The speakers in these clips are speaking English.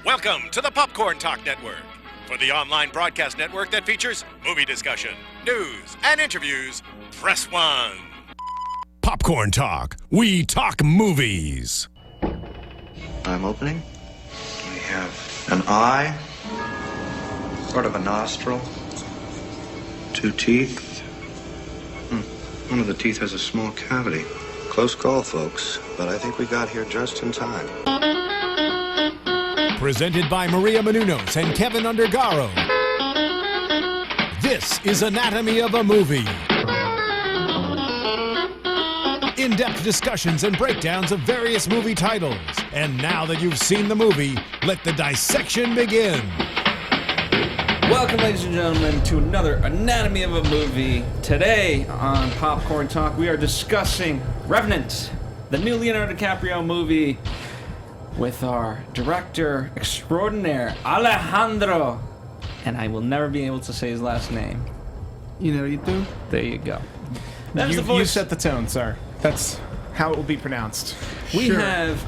Welcome to the Popcorn Talk Network, for the online broadcast network that features movie discussion, news, and interviews. Press 1. Popcorn Talk. We talk movies. I'm opening. We have an eye, sort of a nostril, 2 teeth. One of the teeth has a small cavity. Close call, folks, but I think we got here just in time. Presented by Maria Menounos and Kevin Undergaro. This is Anatomy of a Movie. In-depth discussions and breakdowns of various movie titles. And now that you've seen the movie, let the dissection begin. Welcome, ladies and gentlemen, to another Anatomy of a Movie. Today on Popcorn Talk, we are discussing Revenant, the new Leonardo DiCaprio movie, with our director extraordinaire, Alejandro. And I will never be able to say his last name. You know you do? There you go. That was the voice. You set the tone, sir. That's how it will be pronounced. We have,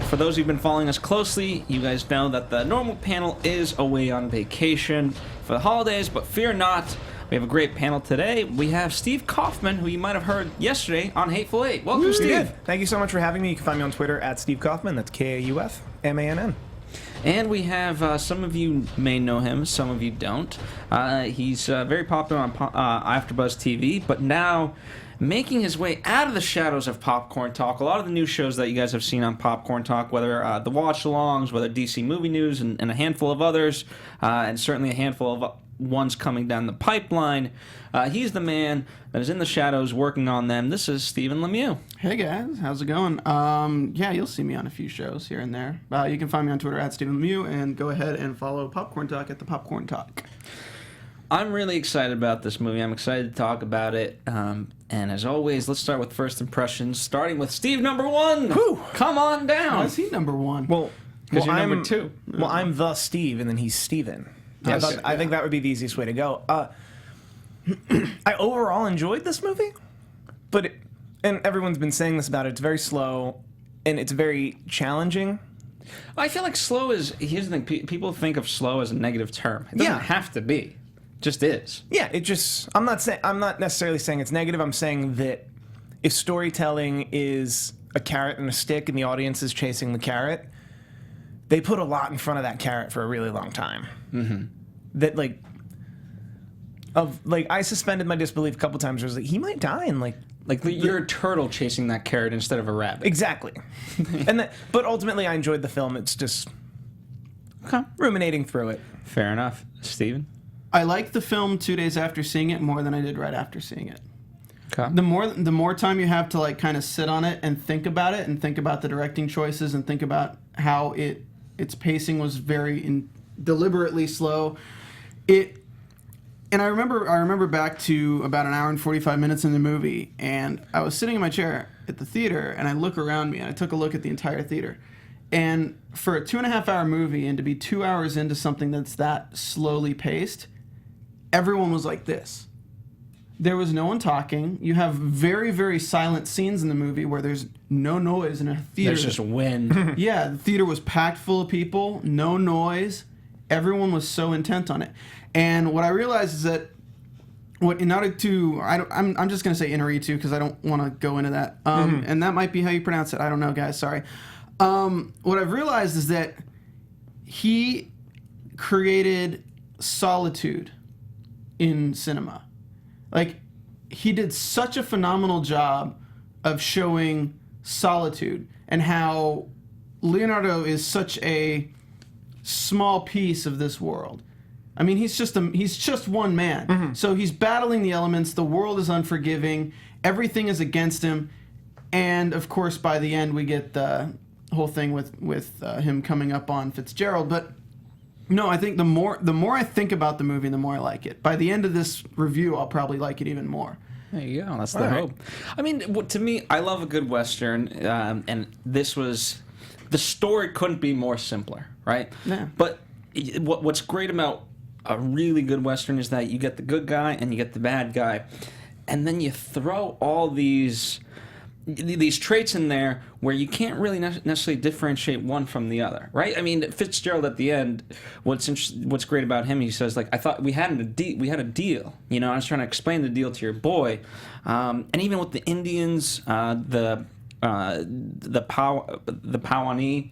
for those who've been following us closely, you guys know that the normal panel is away on vacation for the holidays, but fear not, we have a great panel today. We have Steve Kaufmann, who you might have heard yesterday on Hateful Eight. Welcome, Steve. Thank you so much for having me. You can find me on Twitter at Steve Kaufmann. That's Kaufmann. And we have, some of you may know him, some of you don't. He's very popular on AfterBuzz TV, but now making his way out of the shadows of Popcorn Talk. A lot of the new shows that you guys have seen on Popcorn Talk, whether the watch-alongs, whether DC Movie News, and a handful of others, and certainly a handful of ones coming down the pipeline. He's the man that is in the shadows working on them. This is Stephen Lemieux. Hey guys, how's it going? Yeah, you'll see me on a few shows here and there. You can find me on Twitter at Stephen Lemieux, and go ahead and follow Popcorn Talk at the Popcorn Talk. I'm really excited about this movie. I'm excited to talk about it. And as always, let's start with first impressions, starting with Steve number 1. Whew. Come on down. Why is he number 1? Well, Because you're number 2. Well, I'm the Steve, and then he's Steven. Yes. I think that would be the easiest way to go. I overall enjoyed this movie, but and everyone's been saying this about it. It's very slow, and it's very challenging. I feel like slow is, here's the thing, people think of slow as a negative term. It doesn't have to be. It just is. Yeah, it just, I'm not necessarily saying it's negative. I'm saying that if storytelling is a carrot and a stick and the audience is chasing the carrot, they put a lot in front of that carrot for a really long time. Mm-hmm. That I suspended my disbelief a couple times. I was like, he might die in you're a turtle chasing that carrot instead of a rabbit. Exactly. But ultimately, I enjoyed the film. It's just ruminating through it. Fair enough. Steven? I liked the film 2 days after seeing it more than I did right after seeing it. Okay. The more time you have to kind of sit on it and think about it, and think about the directing choices, and think about how its pacing was very deliberately slow. And I remember back to about an hour and 45 minutes in the movie, and I was sitting in my chair at the theater, and I look around me, and I took a look at the entire theater. And for a 2.5-hour movie, and to be 2 hours into something that's that slowly paced, everyone was like this. There was no one talking. You have very, very silent scenes in the movie where there's no noise in a theater. There's just wind. Yeah, the theater was packed full of people, no noise. Everyone was so intent on it. And what I realized is that I'm just going to say Inarritu because I don't want to go into that. And that might be how you pronounce it. I don't know, guys. Sorry. What I've realized is that he created solitude in cinema. He did such a phenomenal job of showing solitude and how Leonardo is such a small piece of this world. I mean, he's just one man. Mm-hmm. So he's battling the elements. The world is unforgiving. Everything is against him. And of course, by the end, we get the whole thing with him coming up on Fitzgerald. But no, I think the more I think about the movie, the more I like it. By the end of this review, I'll probably like it even more. There you go. That's the hope. I mean, to me, I love a good Western, and this was... The story couldn't be more simpler, right? Yeah. But what's great about a really good Western is that you get the good guy and you get the bad guy, and then you throw all these these traits in there where you can't really necessarily differentiate one from the other, right? I mean, Fitzgerald at the end, what's great about him, he says, like, I thought we had a deal. You know, I was trying to explain the deal to your boy, and even with the Indians, the Pawnee,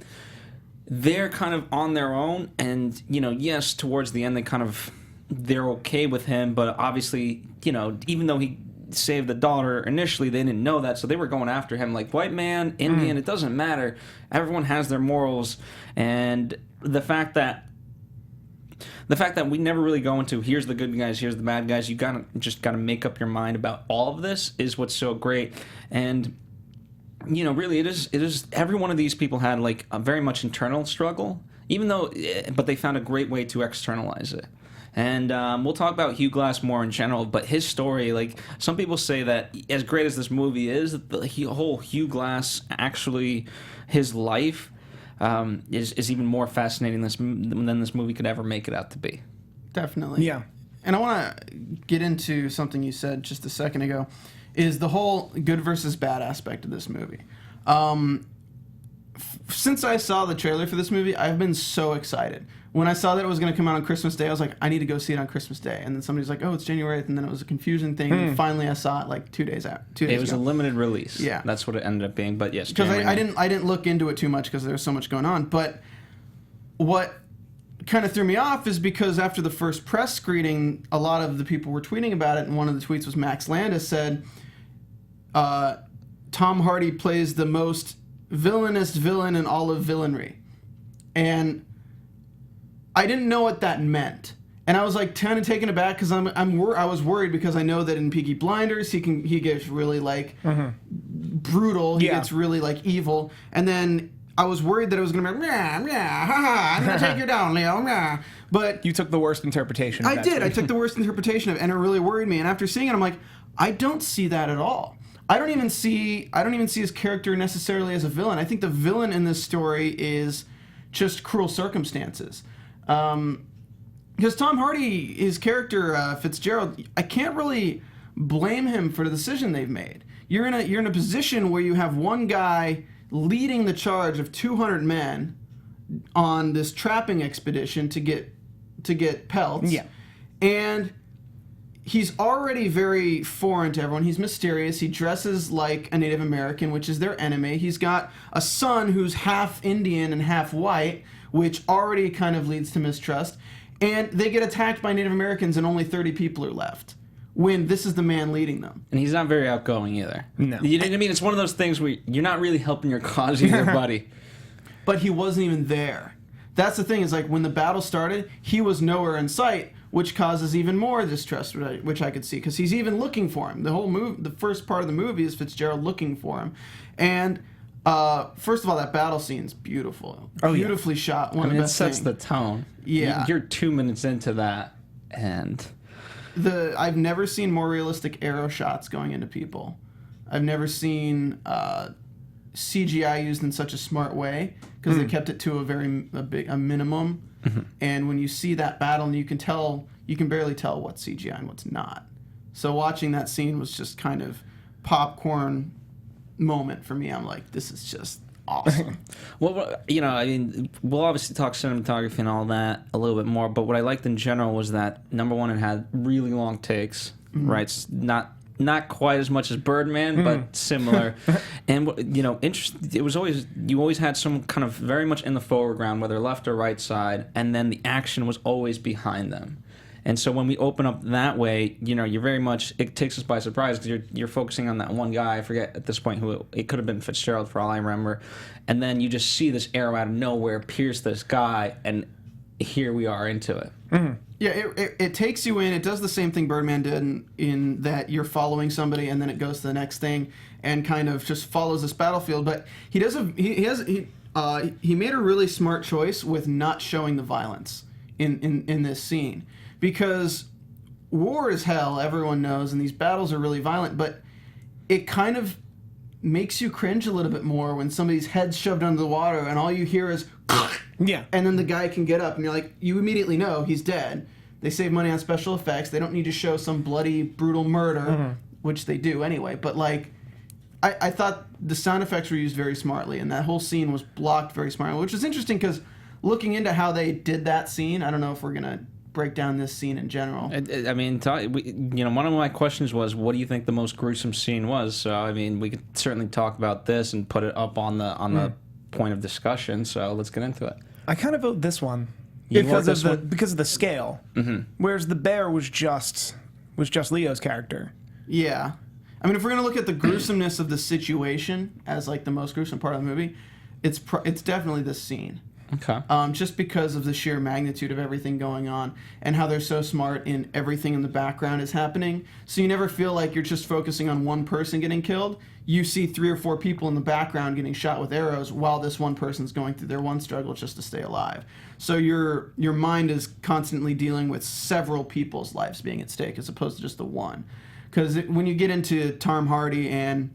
they're kind of on their own, and you know, yes, towards the end they're okay with him, but obviously, you know, even though he saved the daughter initially, they didn't know that, so they were going after him like white man, Indian, it doesn't matter. Everyone has their morals, and the fact that we never really go into here's the good guys, here's the bad guys. You gotta make up your mind about all of this is what's so great. And you know, really, it is. Every one of these people had like a very much internal struggle, but they found a great way to externalize it. And we'll talk about Hugh Glass more in general, but his story, like some people say that as great as this movie is, the whole Hugh Glass, actually, his life is even more fascinating than this movie could ever make it out to be. Definitely. Yeah. And I want to get into something you said just a second ago, is the whole good versus bad aspect of this movie. Since I saw the trailer for this movie, I've been so excited. When I saw that it was going to come out on Christmas Day, I was like, I need to go see it on Christmas Day. And then somebody's like, oh, it's January 8th, and then it was a confusing thing. And finally, I saw it like 2 days out. 2 days It was ago. a limited release. Yeah, that's what it ended up being. But yes, because I didn't look into it too much because there was so much going on. But what kind of threw me off is because after the first press screening, a lot of the people were tweeting about it, and one of the tweets was Max Landis said, Tom Hardy plays the most villainous villain in all of villainry. And I didn't know what that meant. And I was like kind of taken aback because I was worried because I know that in Peaky Blinders he gets really like brutal. He gets really like evil. And then I was worried that it was going to be I'm going to take you down, Leo. But You took the worst interpretation of I that did. tweet. I took the worst interpretation of it, and it really worried me. And after seeing it, I'm like, I don't see that at all. I don't even see his character necessarily as a villain. I think the villain in this story is just cruel circumstances. Because Tom Hardy, his character Fitzgerald, I can't really blame him for the decision they've made. You're in a position where you have one guy leading the charge of 200 men on this trapping expedition to get pelts. Yeah. And he's already very foreign to everyone. He's mysterious. He dresses like a Native American, which is their enemy. He's got a son who's half Indian and half white, which already kind of leads to mistrust. And they get attacked by Native Americans and only 30 people are left when this is the man leading them. And he's not very outgoing either. No. You know what I mean? It's one of those things where you're not really helping your cause either, buddy. But he wasn't even there. That's the thing, is like when the battle started, he was nowhere in sight, which causes even more distrust, which I could see, because he's even looking for him. The first part of the movie is Fitzgerald looking for him. And first of all, that battle scene's beautiful. Oh, beautifully shot. One of the It best sets things. the tone. Yeah. You're 2 minutes into that, and I've never seen more realistic arrow shots going into people. I've never seen CGI used in such a smart way, because they kept it to a minimum. And when you see that battle, and you can barely tell what's CGI and what's not. So watching that scene was just kind of popcorn moment for me. I'm like, this is just awesome. well, you know, I mean, we'll obviously talk cinematography and all that a little bit more, but what I liked in general was that, number one, it had really long takes, right? It's not quite as much as Birdman, but similar. And, you know, it was you always had some kind of very much in the foreground, whether left or right side, and then the action was always behind them. And so when we open up that way, you know, it takes us by surprise, because you're focusing on that one guy. I forget at this point who it could have been Fitzgerald for all I remember. And then you just see this arrow out of nowhere pierce this guy, and here we are into it. Yeah, it takes you in. It does the same thing Birdman did in that you're following somebody, and then it goes to the next thing and kind of just follows this battlefield. But he made a really smart choice with not showing the violence in this scene. Because war is hell, everyone knows, and these battles are really violent, but it kind of makes you cringe a little bit more when somebody's head's shoved under the water and all you hear is Yeah. and then the guy can get up and you're like, you immediately know he's dead. They save money on special effects. They don't need to show some bloody, brutal murder, which they do anyway, but like, I thought the sound effects were used very smartly, and that whole scene was blocked very smartly, which is interesting because looking into how they did that scene, I don't know if we're going to break down this scene in general. I mean, one of my questions was, what do you think the most gruesome scene was? So, I mean, we could certainly talk about this and put it up on the point of discussion. So let's get into it. I kind of vote this one You because vote this of one? because of the scale. Whereas the bear was just Leo's character. Yeah. I mean, if we're going to look at the gruesomeness of the situation as like the most gruesome part of the movie, it's definitely this scene. Okay. Just because of the sheer magnitude of everything going on and how they're so smart in everything in the background is happening. So you never feel like you're just focusing on one person getting killed. You see 3 or 4 people in the background getting shot with arrows while this one person's going through their one struggle just to stay alive. So your mind is constantly dealing with several people's lives being at stake as opposed to just the one. Because when you get into Tom Hardy and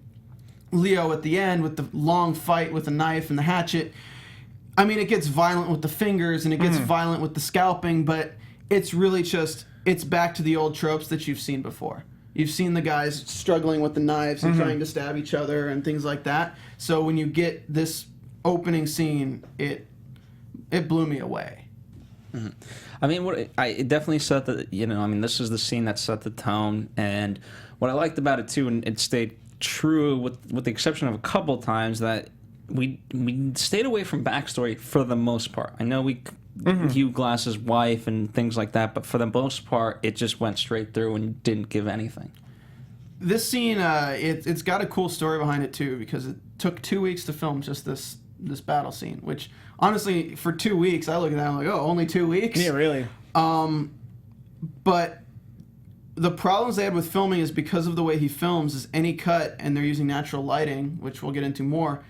Leo at the end with the long fight with the knife and the hatchet, I mean, it gets violent with the fingers and it gets violent with the scalping, but it's really just, it's back to the old tropes that you've seen before. You've seen the guys struggling with the knives and trying to stab each other and things like that. So when you get this opening scene, it blew me away. I mean, it definitely set the, this is the scene that set the tone. And what I liked about it, too, and it stayed true with the exception of a couple times, that we stayed away from backstory for the most part. I know Hugh Glass's wife and things like that, but for the most part, it just went straight through and didn't give anything. This scene, it's got a cool story behind it too, because it took 2 weeks to film just this battle scene. Which honestly, for 2 weeks, I look at that and I'm like, oh, only 2 weeks? Yeah, really. But the problems they had with filming is because of the way he films. Is any cut, and they're using natural lighting, which we'll get into more.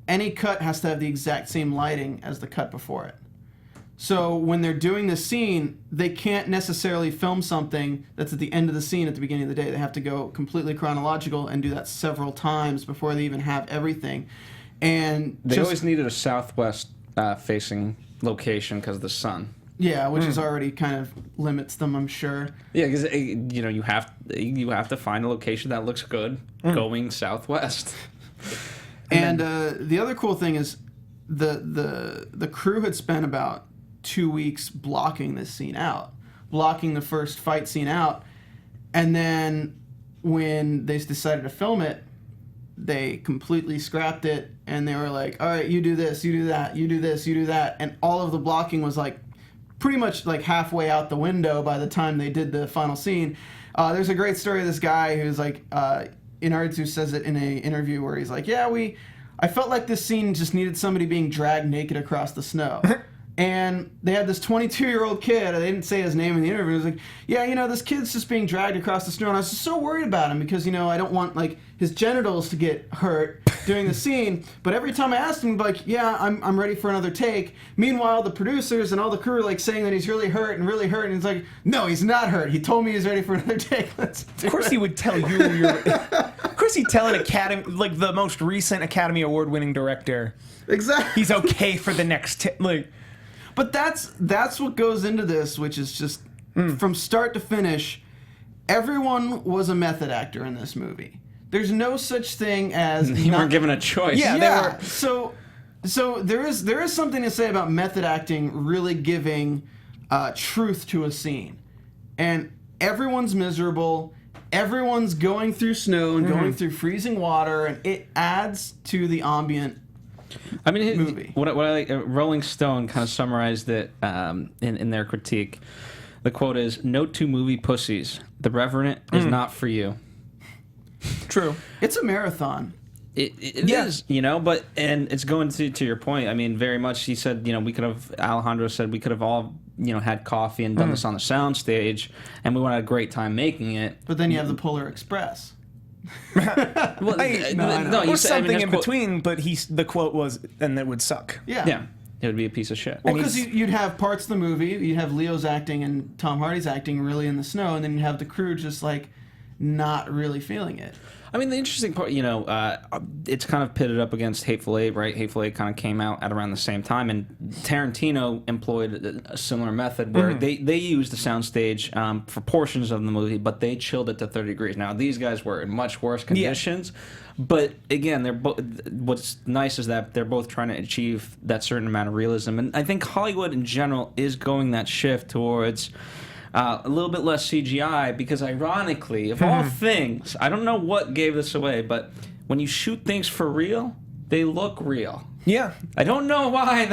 Any cut has to have the exact same lighting as the cut before it. So when they're doing this scene, they can't necessarily film something that's at the end of the scene at the beginning of the day. They have to go completely chronological and do that several times before they even have everything. And they always needed a southwest facing location because of the sun. Yeah, which is already kind of limits them, I'm sure. Yeah, because you have to find a location that looks good going southwest. And the other cool thing is the crew had spent about 2 weeks blocking this scene out, blocking the first fight scene out, and then when they decided to film it, they completely scrapped it, and they were like, all right, you do this, you do that, you do this, you do that, and all of the blocking was like pretty much like halfway out the window by the time they did the final scene. There's a great story of this guy who's like, Leonardo says it in an interview where he's like, I felt like this scene just needed somebody being dragged naked across the snow. And they had this 22-year-old kid, they didn't say his name in the interview, he was like, this kid's just being dragged across the snow, and I was just so worried about him because, I don't want, like, his genitals to get hurt during the scene, but every time I asked him, like, I'm ready for another take. Meanwhile, the producers and all the crew are, like, saying that he's really hurt, and he's like, no, he's not hurt. He told me he's ready for another take. Let's do Of course it. he would tell you. Of course he'd tell an Academy, like the most recent Academy Award-winning director, Exactly. he's okay for the next But that's what goes into this, which is just from start to finish, everyone was a method actor in this movie. There's no such thing as You weren't given a choice. Yeah, yeah. So there is something to say about method acting really giving truth to a scene, and everyone's miserable. Everyone's going through snow and going through freezing water, and it adds to the ambient. I mean, movie. What I like, Rolling Stone kind of summarized it in their critique. The quote is, "Note to movie pussies: The Revenant is not for you." True. It's a marathon. It is, but and it's going to your point. I mean, very much. He said, Alejandro said we could have all, had coffee and done this on the soundstage, and we would have had a great time making it. But then you have the Polar Express. Well, No, you Or said, something in between, but the quote was, and it would suck. Yeah, it would be a piece of shit. Well, because you'd have parts of the movie, you'd have Leo's acting and Tom Hardy's acting really in the snow, and then you'd have the crew just like not really feeling it. I mean, the interesting part, it's kind of pitted up against Hateful Eight, right? Hateful Eight kind of came out at around the same time, and Tarantino employed a similar method where they used the soundstage for portions of the movie, but they chilled it to 30 degrees. Now, these guys were in much worse conditions, but again, what's nice is that they're both trying to achieve that certain amount of realism, and I think Hollywood in general is going that shift towards a little bit less CGI, because ironically, of all things, I don't know what gave this away, but when you shoot things for real, they look real. Yeah. I don't know why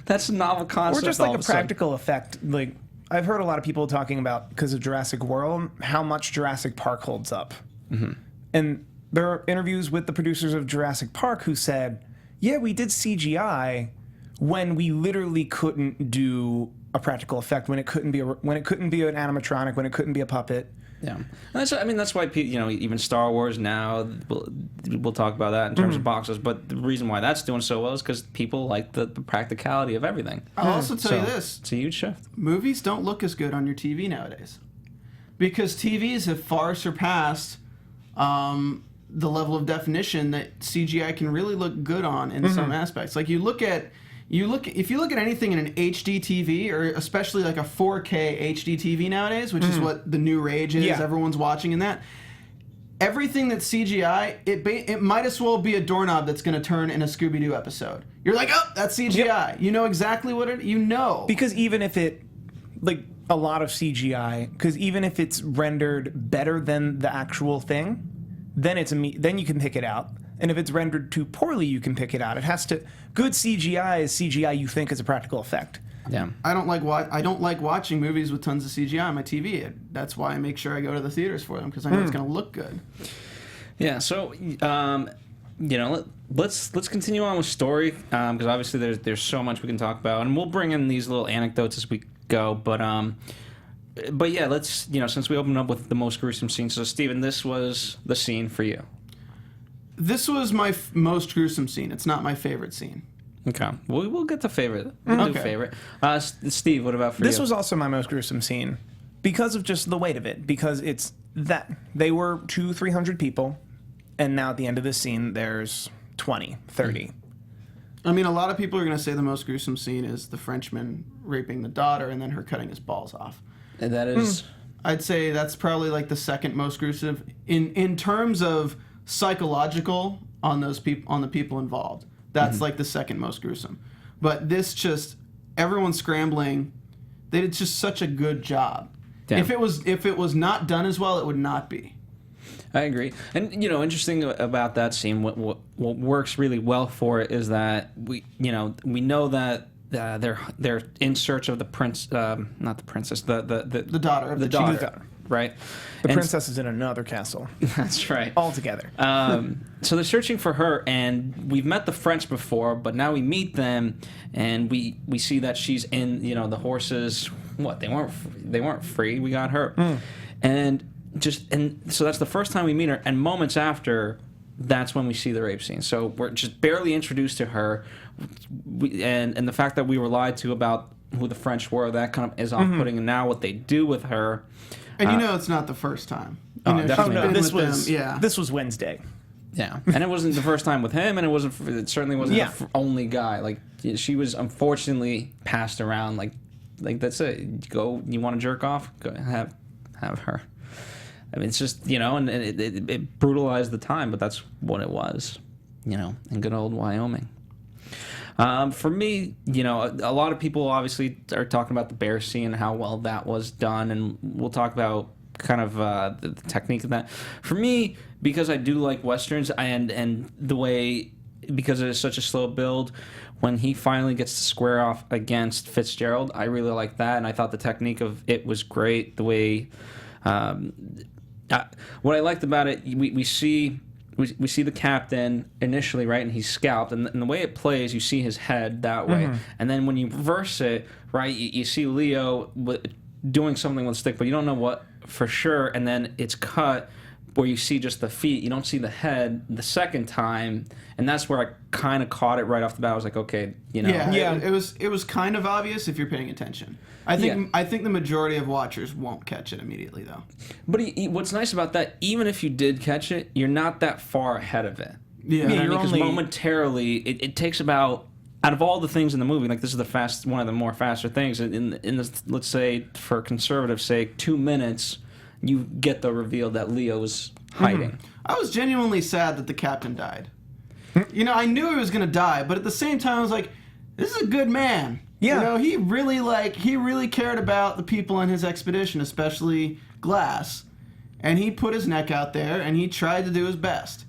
that's a novel concept. Or just like a practical effect. Like, I've heard a lot of people talking about, because of Jurassic World, how much Jurassic Park holds up. Mm-hmm. And there are interviews with the producers of Jurassic Park who said, yeah, we did CGI when we literally couldn't do a practical effect, when it couldn't be an animatronic, when it couldn't be a puppet. Yeah, and that's why even Star Wars now, we'll talk about that in terms of boxes. But the reason why that's doing so well is because people like the practicality of everything. I'll also tell you this: it's a huge shift. Movies don't look as good on your TV nowadays, because TVs have far surpassed the level of definition that CGI can really look good on in some aspects. Like if you look at anything in an HD TV, or especially like a 4K HD TV nowadays, which is what the new rage is, everyone's watching in that. Everything that's CGI, it might as well be a doorknob that's going to turn in a Scooby-Doo episode. You're like, oh, that's CGI. Yep. You know exactly what it. Because even if it, like a lot of CGI, because even if it's rendered better than the actual thing, then then you can pick it out. And if it's rendered too poorly, you can pick it out. It has to. Good CGI is CGI you think is a practical effect. Yeah. I don't like watching movies with tons of CGI on my TV. That's why I make sure I go to the theaters for them, because I know it's going to look good. Yeah. So, let's continue on with story, because obviously there's so much we can talk about, and we'll bring in these little anecdotes as we go. But yeah, let's since we opened up with the most gruesome scene. So, Steven, this was the scene for you. This was my most gruesome scene. It's not my favorite scene. Okay. We'll get to favorite. We'll do favorite. Steve, what about for you? This was also my most gruesome scene because of just the weight of it. Because it's that they were 200-300 people, and now at the end of this scene, there's 20, 30. I mean, a lot of people are going to say the most gruesome scene is the Frenchman raping the daughter and then her cutting his balls off. And that is... I'd say that's probably like the second most gruesome in terms of psychological on the people involved. That's like the second most gruesome. But this just, everyone's scrambling. They did just such a good job. Damn. If it was not done as well, it would not be. I agree. And interesting about that scene, what works really well for it is that we know that they're in search of the prince, not the princess, the daughter of the daughter. Right. The princess is in another castle. That's right. All together. So they're searching for her, and we've met the French before, but now we meet them, and we see that she's in, the horses. What? They weren't free. We got her. And so that's the first time we meet her, and moments after, that's when we see the rape scene. So we're just barely introduced to her, and the fact that we were lied to about who the French were, that kind of is off-putting, and now what they do with her. And it's not the first time. This was Wednesday. Yeah, and it wasn't the first time with him, and it certainly wasn't the only guy. Like, she was unfortunately passed around. Like that's it. You want to jerk off? Go have her. I mean, it's just and it brutalized the time, but that's what it was. In good old Wyoming. For me, a lot of people obviously are talking about the bear scene and how well that was done, and we'll talk about kind of the technique of that. For me, because I do like westerns and the way, because it is such a slow build, when he finally gets to square off against Fitzgerald, I really like that, and I thought the technique of it was great. The way, what I liked about it, we see the captain initially, right, and he's scalped, and the way it plays, you see his head that way, and then when you reverse it, right, you see Leo doing something with a stick, but you don't know what for sure, and then it's cut where you see just the feet, you don't see the head the second time, and that's where I kind of caught it right off the bat. I was like, okay, you know. Yeah. It was kind of obvious if you're paying attention. I think the majority of watchers won't catch it immediately, though. But what's nice about that, even if you did catch it, you're not that far ahead of it. Yeah. Because momentarily, it takes about, out of all the things in the movie, like this is one of the more faster things. In this, let's say, for conservative sake, 2 minutes, you get the reveal that Leo's hiding. I was genuinely sad that the captain died. You know, I knew he was going to die, but at the same time, I was like, this is a good man. Yeah. You know, he really cared about the people on his expedition, especially Glass. And he put his neck out there, and he tried to do his best.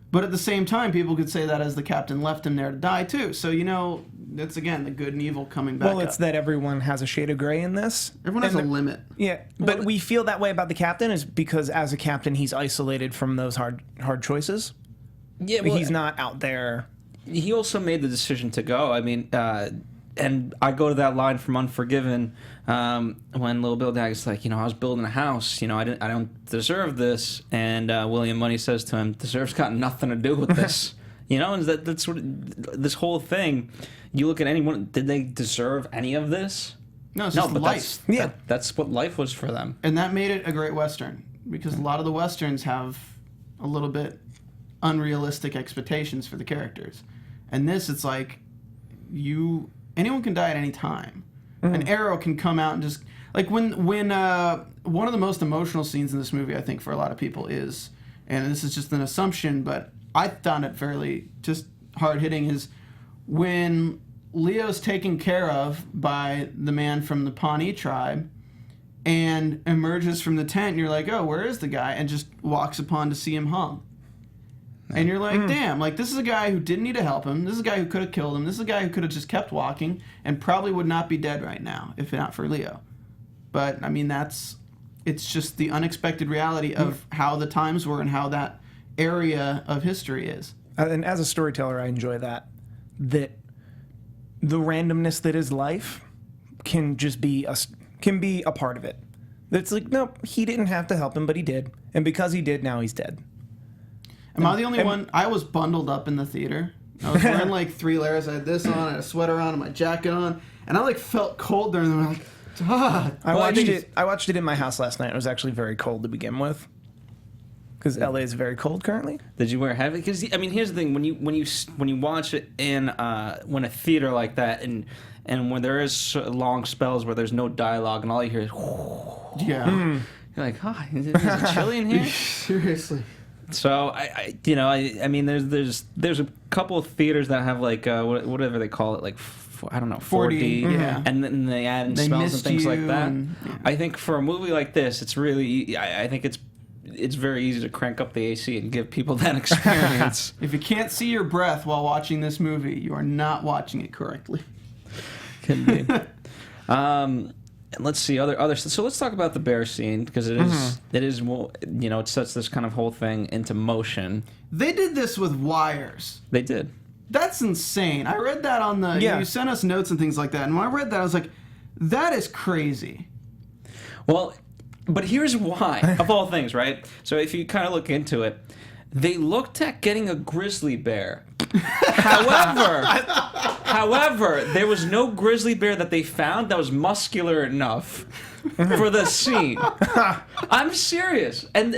But at the same time, people could say that as the captain left him there to die, too. So, you know, that's, again, the good and evil coming back Well, it's up. that everyone has a shade of gray in this. Everyone has a limit. Yeah, but we feel that way about the captain is because as a captain, he's isolated from those hard choices. Yeah, well, He's not out there. he also made the decision to go. I mean, and I go to that line from Unforgiven when Little Bill Dagg's like, you know, I was building a house. You know, I don't deserve this. And William Money says to him, deserve's got nothing to do with this. You know, and that's what this whole thing. You look at anyone. Did they deserve any of this? No, it's just but life. That's what life was for them. And that made it a great Western. Because a lot of the Westerns have a little bit unrealistic expectations for the characters. And this, it's like, anyone can die at any time. An arrow can come out and just, like when one of the most emotional scenes in this movie, I think, for a lot of people is, and this is just an assumption, but I found it fairly just hard-hitting, is when Leo's taken care of by the man from the Pawnee tribe and emerges from the tent, and you're like, oh, where is the guy? And just walks upon to see him hung. And you're like, damn, like, this is a guy who didn't need to help him. This is a guy who could have killed him. This is a guy who could have just kept walking and probably would not be dead right now if not for Leo. But, I mean, it's just the unexpected reality of how the times were and how that area of history is. And as a storyteller, I enjoy that the randomness that is life can just be a part of it. It's like, nope, he didn't have to help him, but he did. And because he did, now he's dead. Am I the only one? I was bundled up in the theater. I was wearing like 3 layers. I had this on, I had a sweater on, and my jacket on, and I like felt cold during the like, I watched it in my house last night. It was actually very cold to begin with, because LA is very cold currently. Did you wear heavy? Because I mean, here's the thing: when you watch it in when a theater like that, and when there is long spells where there's no dialogue and all you hear is, yeah, you're like, oh, is it chilly in here? Seriously. So I mean, there's a couple of theaters that have like whatever they call it, like I don't know, 4D, yeah, and then they add in smells and things like that. Yeah. I think for a movie like this, it's really I think it's very easy to crank up the AC and give people that experience. If you can't see your breath while watching this movie, you are not watching it correctly. Could be. And let's see other. So let's talk about the bear scene, because it is well, you know, it sets this kind of whole thing into motion. They did this with wires. They did. That's insane. I read that on the. Yeah. You sent us notes and things like that, and when I read that, I was like, that is crazy. Well, but here's why, of all things, right? So if you kind of look into it, they looked at getting a grizzly bear. However, there was no grizzly bear that they found that was muscular enough for the scene. I'm serious. And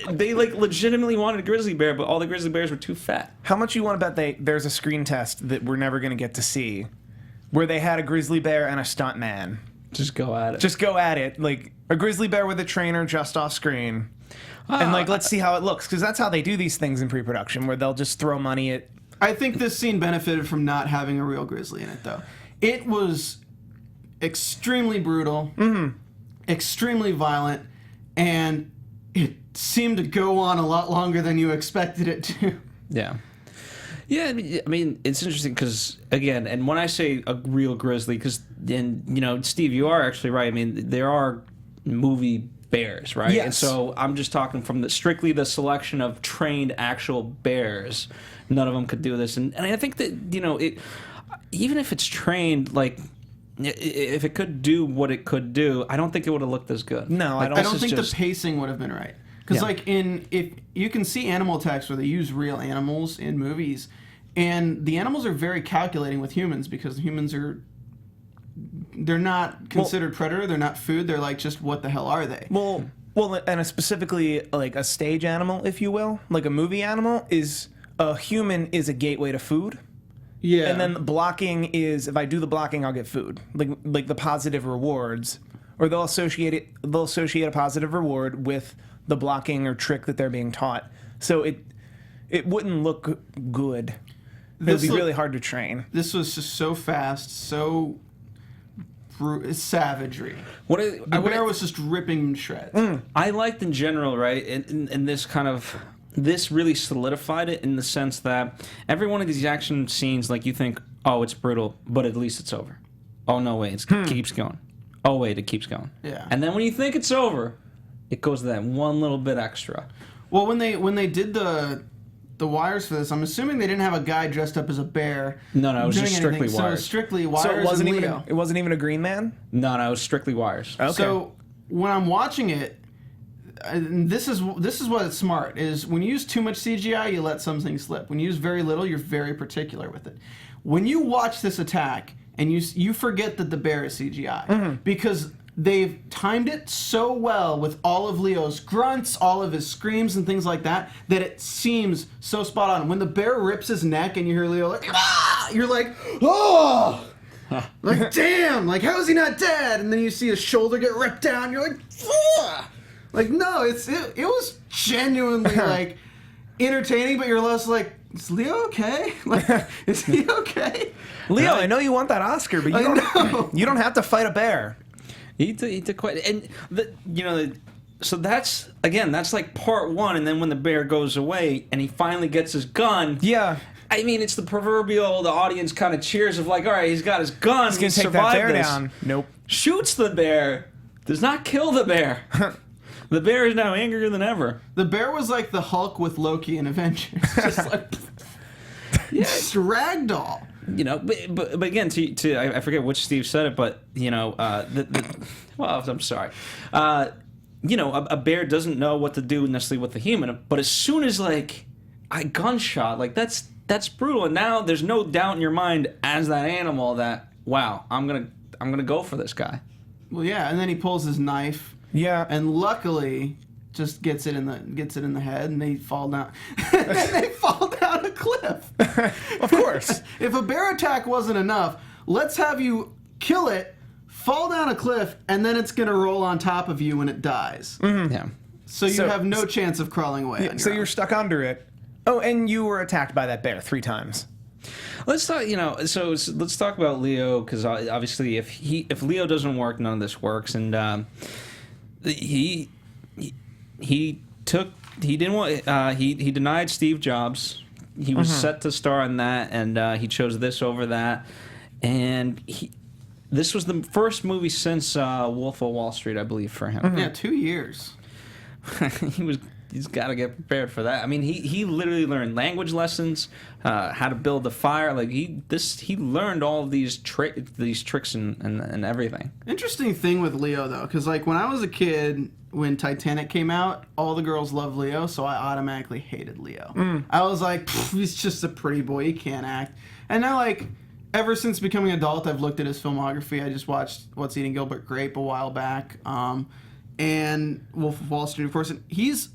they like legitimately wanted a grizzly bear, but all the grizzly bears were too fat. How much you want to bet there's a screen test that we're never going to get to see, where they had a grizzly bear and a stunt man? Just go at it. Just go at it. Like a grizzly bear with a trainer just off screen. And like, let's see how it looks, because that's how they do these things in pre-production, where they'll just throw money at. I think this scene benefited from not having a real grizzly in it, though. It was extremely brutal, extremely violent, and it seemed to go on a lot longer than you expected it to. Yeah. Yeah, I mean, it's interesting because, again, and when I say a real grizzly, because, and you know, Steve, you are actually right. I mean, there are movie bears, right? Yes. And so I'm just talking from strictly the selection of trained actual bears. None of them could do this, and I think that, you know, it, even if it's trained, like, if it could do what it could do, I don't think it would have looked as good. No, like, I I don't think the pacing would have been right. Because Yeah. like if you can see animal attacks where they use real animals in movies, and the animals are very calculating with humans because humans they're not considered predator. They're not food. They're like, just what the hell are they? Well, and specifically like a stage animal, if you will, like a movie animal, is a human is a gateway to food. Yeah. And then the blocking is, if I do the blocking, I'll get food. Like the positive rewards, or they'll associate a positive reward with the blocking or trick that they're being taught. So it wouldn't look good. It would be really hard to train. This was just so fast, so savagery. The bear was just ripping him to shreds. I liked in general, right? And this really solidified it in the sense that every one of these action scenes, like, you think, oh, it's brutal, but at least it's over. Oh, no, wait, it keeps going. Oh, wait, it keeps going. Yeah. And then when you think it's over, it goes to that one little bit extra. Well, when they did the wires for this, I'm assuming they didn't have a guy dressed up as a bear. No, it was doing just strictly anything. wires. So strictly wires. So Leo. it wasn't even a green man? No, it was strictly wires. Okay. So when I'm watching it, and this is what it's smart is when you use too much CGI, you let some things slip. When you use very little, you're very particular with it. When you watch this attack and you forget that the bear is CGI because they've timed it so well with all of Leo's grunts, all of his screams and things like that, that it seems so spot on. When the bear rips his neck and you hear Leo like, ah! You're like, oh! Like, damn! Like, how is he not dead? And then you see his shoulder get ripped down. You're like, ah! Like, no, it was genuinely, like, entertaining, but you're less like, is Leo okay? Like, is he okay? Leo, I know you want that Oscar, but you don't have to fight a bear. He took quite, and so that's like part one, and then when the bear goes away and he finally gets his gun. Yeah. I mean, it's the proverbial, the audience kind of cheers of like, all right, he's got his gun, He's gonna take that bear down. Nope. Shoots the bear, does not kill the bear. The bear is now angrier than ever. The bear was like the Hulk with Loki in Avengers. Just like, just ragdoll. But again, I forget which Steve said it, but well, I'm sorry. A bear doesn't know what to do necessarily with the human, but as soon as like a gunshot, like that's brutal, and now there's no doubt in your mind as that animal that wow, I'm gonna go for this guy. Well, yeah, and then he pulls his knife. Yeah. And luckily, just gets it in the head, and they fall down. They fall down a cliff. Of course. If a bear attack wasn't enough, let's have you kill it, fall down a cliff, and then it's gonna roll on top of you when it dies. Mm-hmm. Yeah. So you have no chance of crawling away. So you're stuck under it. Oh, and you were attacked by that bear 3 times. Let's talk. So let's talk about Leo, because obviously, if Leo doesn't work, none of this works, and he denied Steve Jobs. He was set to star in that, and he chose this over that, and this was the first movie since Wolf of Wall Street, I believe, for him. Yeah, 2 years. He's got to get prepared for that. I mean, he literally learned language lessons, how to build a fire. Like he learned all of these tricks and everything. Interesting thing with Leo though, because like when I was a kid, when Titanic came out, all the girls loved Leo, so I automatically hated Leo. I was like, he's just a pretty boy, he can't act. And now like, ever since becoming an adult, I've looked at his filmography. I just watched What's Eating Gilbert Grape a while back, and Wolf of Wall Street, of course. And he's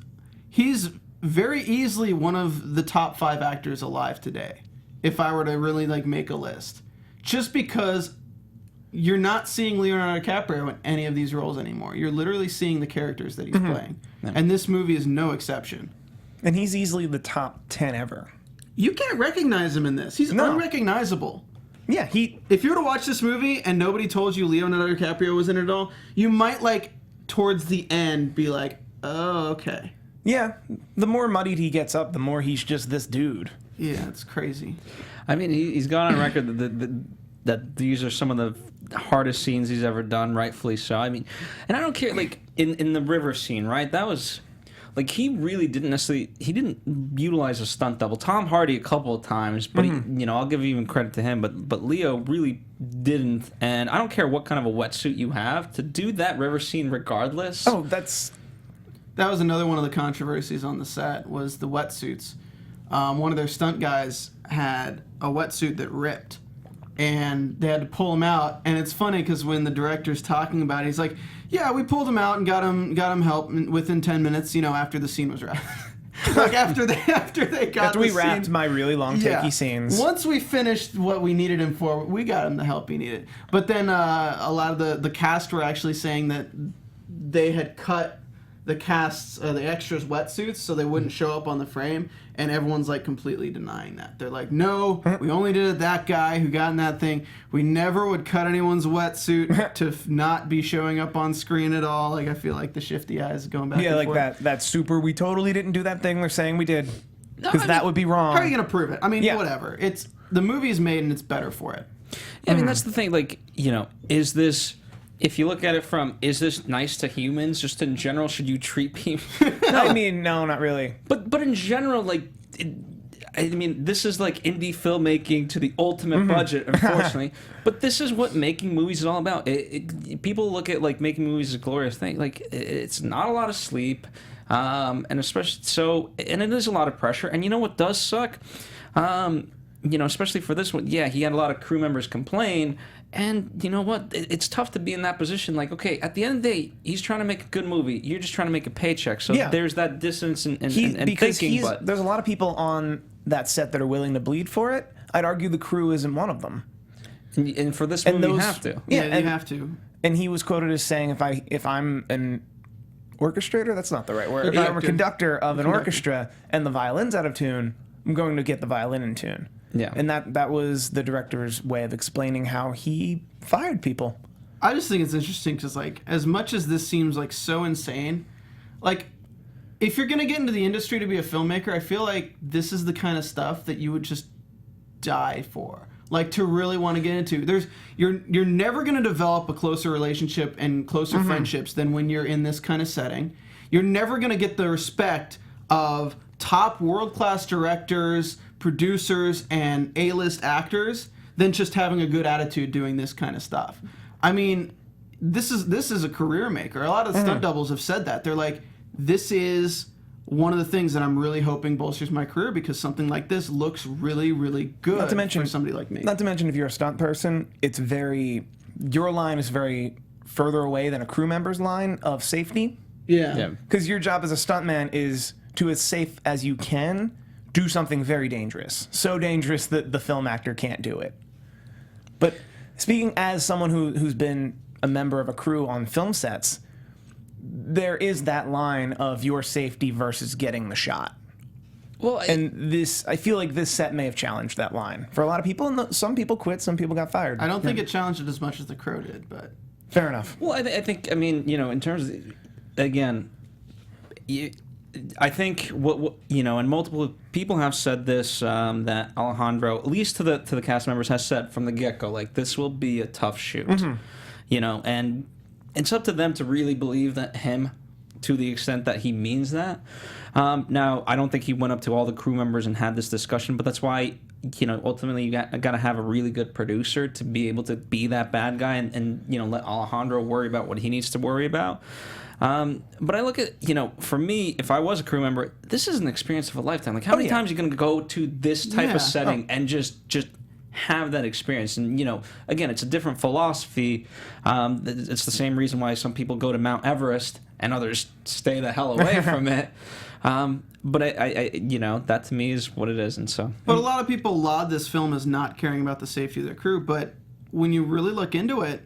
very easily one of the top 5 actors alive today, if I were to really like make a list. Just because you're not seeing Leonardo DiCaprio in any of these roles anymore. You're literally seeing the characters that he's playing. Yeah. And this movie is no exception. And he's easily the top 10 ever. You can't recognize him in this. He's unrecognizable. Yeah, if you were to watch this movie and nobody told you Leonardo DiCaprio was in it at all, you might like towards the end be like, oh, okay. Yeah, the more muddied he gets up, the more he's just this dude. Yeah, it's crazy. I mean, he's gone on record that these are some of the hardest scenes he's ever done, rightfully so. I mean, and I don't care, like, in the river scene, right? That was, like, he really didn't utilize a stunt double. Tom Hardy a couple of times, but, I'll give even credit to him, but Leo really didn't. And I don't care what kind of a wetsuit you have, to do that river scene regardless. Oh, that's That was another one of the controversies on the set, was the wetsuits. One of their stunt guys had a wetsuit that ripped, and they had to pull him out. And it's funny because when the director's talking about it, he's like, "Yeah, we pulled him out and got him help within 10 minutes. After the scene was wrapped." Like after we wrapped my really long takey scenes. Once we finished what we needed him for, we got him the help he needed. But then a lot of the cast were actually saying that they had cut the extras' wetsuits so they wouldn't show up on the frame, and everyone's like completely denying that. They're like, "No, we only did it that guy who got in that thing. We never would cut anyone's wetsuit to not be showing up on screen at all." Like, I feel like the shifty eyes going back. Yeah, and like forth. that super. We totally didn't do that thing they're saying we did, because that would be wrong. How are you gonna prove it? I mean, whatever. It's the movie's made and it's better for it. Yeah, I mean, that's the thing. Like, is this? If you look at it from, is this nice to humans? Just in general, should you treat people? No. I mean, no, not really. But in general, like, this is like indie filmmaking to the ultimate budget, unfortunately. But this is what making movies is all about. People look at like making movies as a glorious thing. Like, it's not a lot of sleep, and especially and it is a lot of pressure. And you know what does suck? Especially for this one, he had a lot of crew members complain. And you know what? It's tough to be in that position. Like, okay, at the end of the day, he's trying to make a good movie. You're just trying to make a paycheck. So there's that dissonance in thinking. But there's a lot of people on that set that are willing to bleed for it. I'd argue the crew isn't one of them. And for this movie, you have to. Yeah, you have to. And he was quoted as saying, "If I'm an orchestrator, that's not the right word. If I'm a conductor of an orchestra and the violin's out of tune, I'm going to get the violin in tune." Yeah. And that was the director's way of explaining how he fired people. I just think it's interesting because, like, as much as this seems like so insane, like, if you're going to get into the industry to be a filmmaker, I feel like this is the kind of stuff that you would just die for. Like, to really want to get into. You're never going to develop a closer relationship and closer friendships than when you're in this kind of setting. You're never going to get the respect of top world-class directors, producers, and A-list actors than just having a good attitude doing this kind of stuff. I mean, this is a career maker. A lot of stunt doubles have said that. They're like, this is one of the things that I'm really hoping bolsters my career, because something like this looks really, really good for somebody like me. Not to mention, if you're a stunt person, your line is very further away than a crew member's line of safety. Yeah. Because your job as a stuntman is to, as safe as you can, do something very dangerous. So dangerous that the film actor can't do it. But speaking as someone who's been a member of a crew on film sets, there is that line of your safety versus getting the shot. Well, I feel like this set may have challenged that line for a lot of people, and some people quit, some people got fired. I don't think it challenged it as much as The Crow did, but fair enough. Well, I think in terms of, again, I think what and multiple people have said this, that Alejandro, at least to the cast members, has said from the get-go, like, this will be a tough shoot, and it's up to them to really believe that him, to the extent that he means that. Now, I don't think he went up to all the crew members and had this discussion, but that's why, ultimately you got to have a really good producer to be able to be that bad guy and let Alejandro worry about what he needs to worry about. But I look at, for me, if I was a crew member, this is an experience of a lifetime. Like, how many times are you going to go to this type of setting and just have that experience? And, again, it's a different philosophy. It's the same reason why some people go to Mount Everest and others stay the hell away from it. But I that to me is what it is. And so. But a lot of people laud this film as not caring about the safety of their crew. But when you really look into it,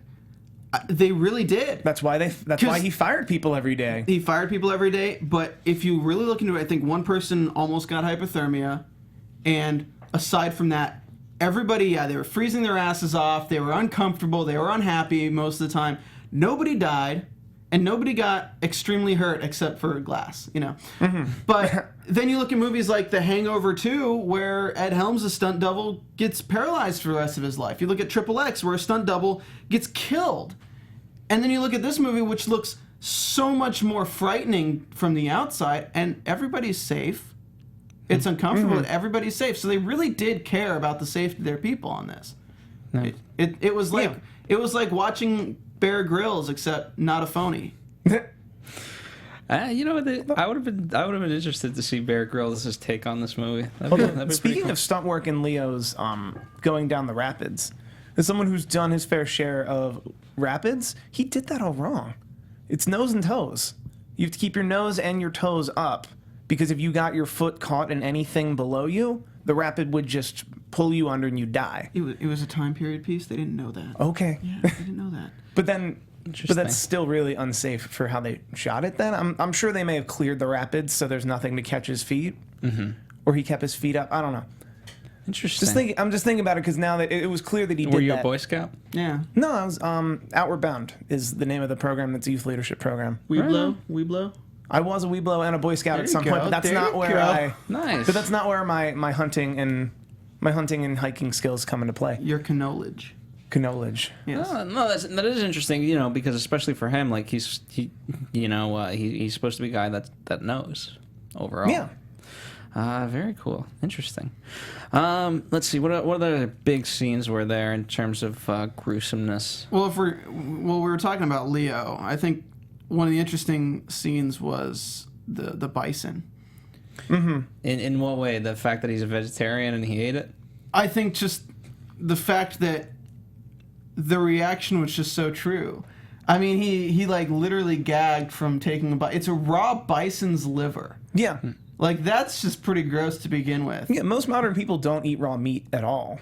they really did. That's why he fired people every day. He fired people every day, but if you really look into it, I think one person almost got hypothermia, and aside from that, everybody, they were freezing their asses off, they were uncomfortable, they were unhappy most of the time. Nobody died, and nobody got extremely hurt except for Glass, But then you look at movies like The Hangover 2, where Ed Helms' stunt double gets paralyzed for the rest of his life. You look at Triple X, where a stunt double gets killed. And then you look at this movie, which looks so much more frightening from the outside, and everybody's safe. It's uncomfortable, but everybody's safe. So they really did care about the safety of their people on this. No. It was like watching Bear Grylls, except not a phony. You know, I would have been interested to see Bear Grylls' take on this movie. That'd be Speaking pretty of stunt work and Leo's going down the rapids, as someone who's done his fair share of rapids, he did that all wrong. It's nose and toes. You have to keep your nose and your toes up, because if you got your foot caught in anything below you, the rapid would just pull you under and you'd die. It was a time period piece. They didn't know that. Okay. Yeah, they didn't know that. But that's still really unsafe for how they shot it then. I'm sure they may have cleared the rapids so there's nothing to catch his feet. Mm-hmm. Or he kept his feet up. I don't know. Interesting. I'm just thinking about it because now that it was clear that he did that. Were you a Boy Scout? Yeah. No, I was Outward Bound is the name of the program. That's a youth leadership program. Weeblo? I was a Weeblo and a Boy Scout There at you some go. point, but that's There not you where go. Nice. But that's not where my hunting and hiking skills come into play. Your knowledge. Knowledge. Yes. No, that is interesting. You know, because especially for him, like he's supposed to be a guy that knows overall. Yeah. Very cool. Interesting. Let's see. What other big scenes were there in terms of gruesomeness? Well, we were talking about Leo. I think one of the interesting scenes was the bison. Mm-hmm. In what way? The fact that he's a vegetarian and he ate it? I think just the fact that the reaction was just so true. I mean, he like literally gagged from taking a bite. It's a raw bison's liver. Yeah. Like, that's just pretty gross to begin with. Yeah, most modern people don't eat raw meat at all.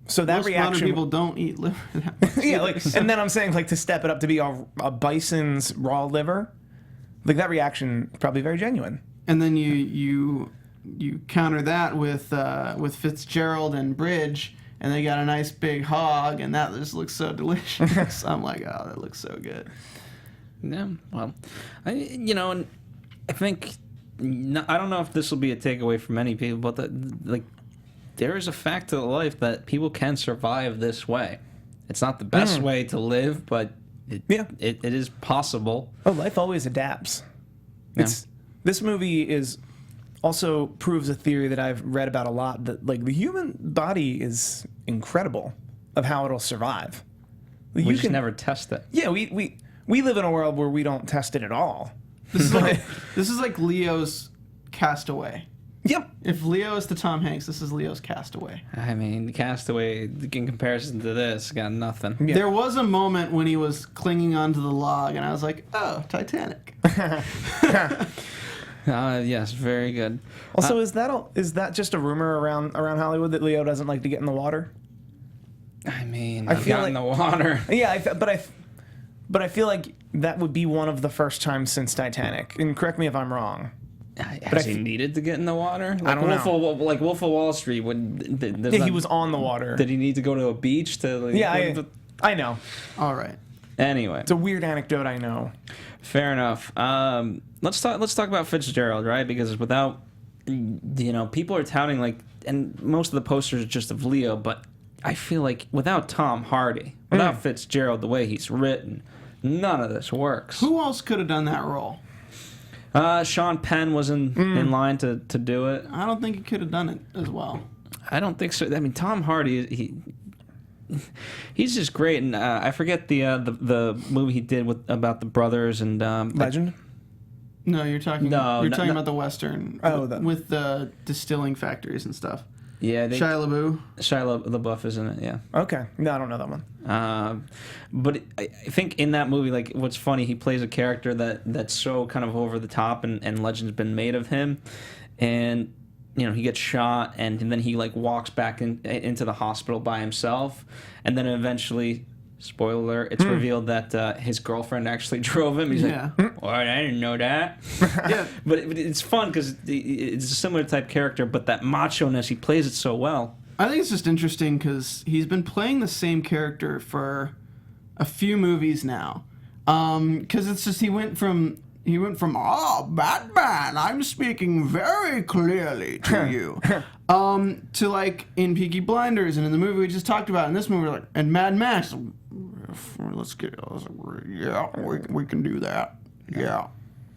So that Most reaction... modern people don't eat liver that much. Yeah, and then I'm saying, like, to step it up to be a bison's raw liver, like, that reaction probably very genuine. And then you counter that with Fitzgerald and Bridge, and they got a nice big hog, and that just looks so delicious. I'm like, oh, that looks so good. Yeah. Well, I think... I don't know if this will be a takeaway for many people, but there is a fact to life that people can survive this way. It's not the best way to live, but it is possible. Oh, life always adapts. Yeah. This movie also proves a theory that I've read about a lot, that like the human body is incredible of how it'll survive. We just never test it. Yeah, we live in a world where we don't test it at all. This is like Leo's Castaway. Yep. If Leo is to Tom Hanks, this is Leo's Castaway. I mean, Castaway, in comparison to this, got nothing. Yeah. There was a moment when he was clinging onto the log, and I was like, oh, Titanic. Yes, very good. Also, is that just a rumor around Hollywood that Leo doesn't like to get in the water? I mean, I feel got in the water. Yeah, but I feel like that would be one of the first times since Titanic. And correct me if I'm wrong. Has he needed to get in the water? I don't know. Like Wolf of Wall Street. He was on the water. Did he need to go to a beach to? Like, yeah, I know. All right. Anyway, It's a weird anecdote, I know. fair enough. Let's talk about Fitzgerald, right? Because without, people are touting like, and most of the posters are just of Leo, but I feel like without Tom Hardy, without Fitzgerald, the way he's written, none of this works. Who else could have done that role? Sean Penn was in line to do it. I don't think he could have done it as well. I don't think so. I mean, Tom Hardy, he's just great, and I forget the movie he did about the brothers and Legend? No, you're talking. No, you're no, talking no. about the Western. Oh, with the distilling factories and stuff. Yeah, Shia LaBeouf. Shia LaBeouf is in it. Yeah. Okay. No, I don't know that one. But I think in that movie, like, what's funny, he plays a character that's so kind of over the top, and legend's been made of him, and he gets shot, and then he like walks back into the hospital by himself, and then eventually, spoiler alert, it's revealed that his girlfriend actually drove him. He's like, "What? I didn't know that." Yeah. But it's fun because it's a similar type character, but that macho-ness, he plays it so well. I think it's just interesting because he's been playing the same character for a few movies now. Because it's just he went from Batman, I'm speaking very clearly to you, to like in Peaky Blinders and in the movie we just talked about. In this movie, we're like, and Mad Max, we can do that. Yeah.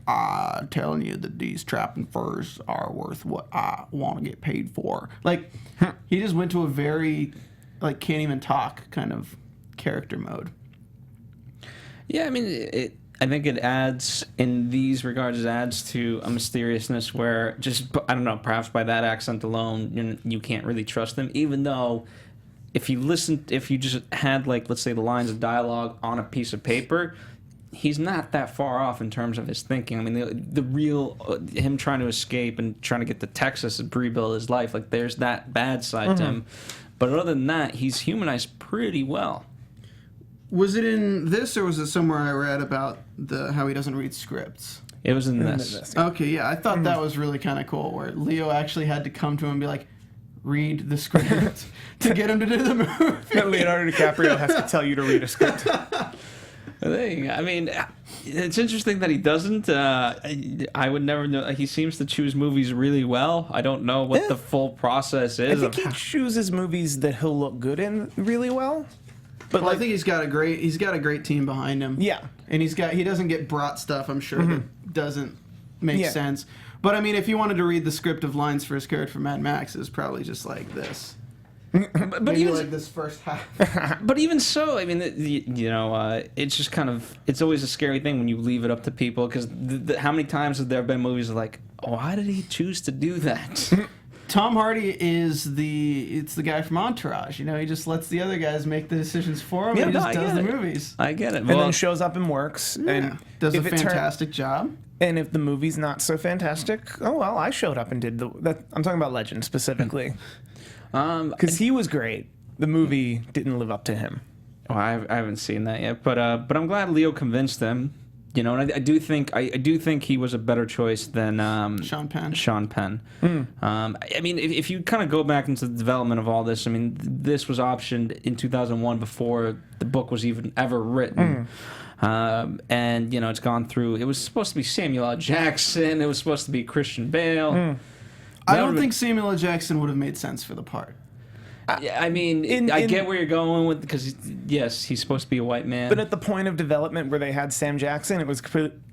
I'm telling you that these trapping furs are worth what I want to get paid for. Like, he just went to a very, like, can't even talk kind of character mode. Yeah, I mean, I think it adds, in these regards, it adds to a mysteriousness where just, I don't know, perhaps by that accent alone, you can't really trust them, even though if you just had, like, let's say the lines of dialogue on a piece of paper, he's not that far off in terms of his thinking. I mean, the real, him trying to escape and trying to get to Texas and rebuild his life, like, there's that bad side to him. But other than that, he's humanized pretty well. Was it in this, or was it somewhere I read about how he doesn't read scripts? It was in this. Okay, yeah, I thought that was really kind of cool, where Leo actually had to come to him and be like, read the script to get him to do the movie. Leonardo DiCaprio has to tell you to read a script. There you go. I mean, it's interesting that he doesn't. I would never know. He seems to choose movies really well. I don't know what the full process is. I think he chooses movies that he'll look good in really well. But I think he's got a great team behind him. Yeah, and he doesn't get brought stuff, I'm sure, that doesn't make sense. But I mean, if you wanted to read the script of lines for his character for Mad Max, it's probably just like this. but maybe even, like this first half. But even so, I mean, it's just kind of, it's always a scary thing when you leave it up to people, because how many times have there been movies like, why did he choose to do that? Tom Hardy is the guy from Entourage. You know, he just lets the other guys make the decisions for him. Yeah, and he just I does get the it. movies. I get it. And then shows up and works. And does a if fantastic job. And if the movie's not so fantastic, oh well, I showed up and did that. I'm talking about Legend specifically, because he was great. The movie didn't live up to him. Oh, I haven't seen that yet, but I'm glad Leo convinced them. You know, and I do think he was a better choice than Sean Penn. I mean, if you kind of go back into the development of all this, I mean, this was optioned in 2001 before the book was even ever written. And, you know, it's gone through. It was supposed to be Samuel L. Jackson. It was supposed to be Christian Bale. I don't think Samuel L. Jackson would have made sense for the part. I mean, I get where you're going with, because yes, he's supposed to be a white man. But at the point of development where they had Sam Jackson,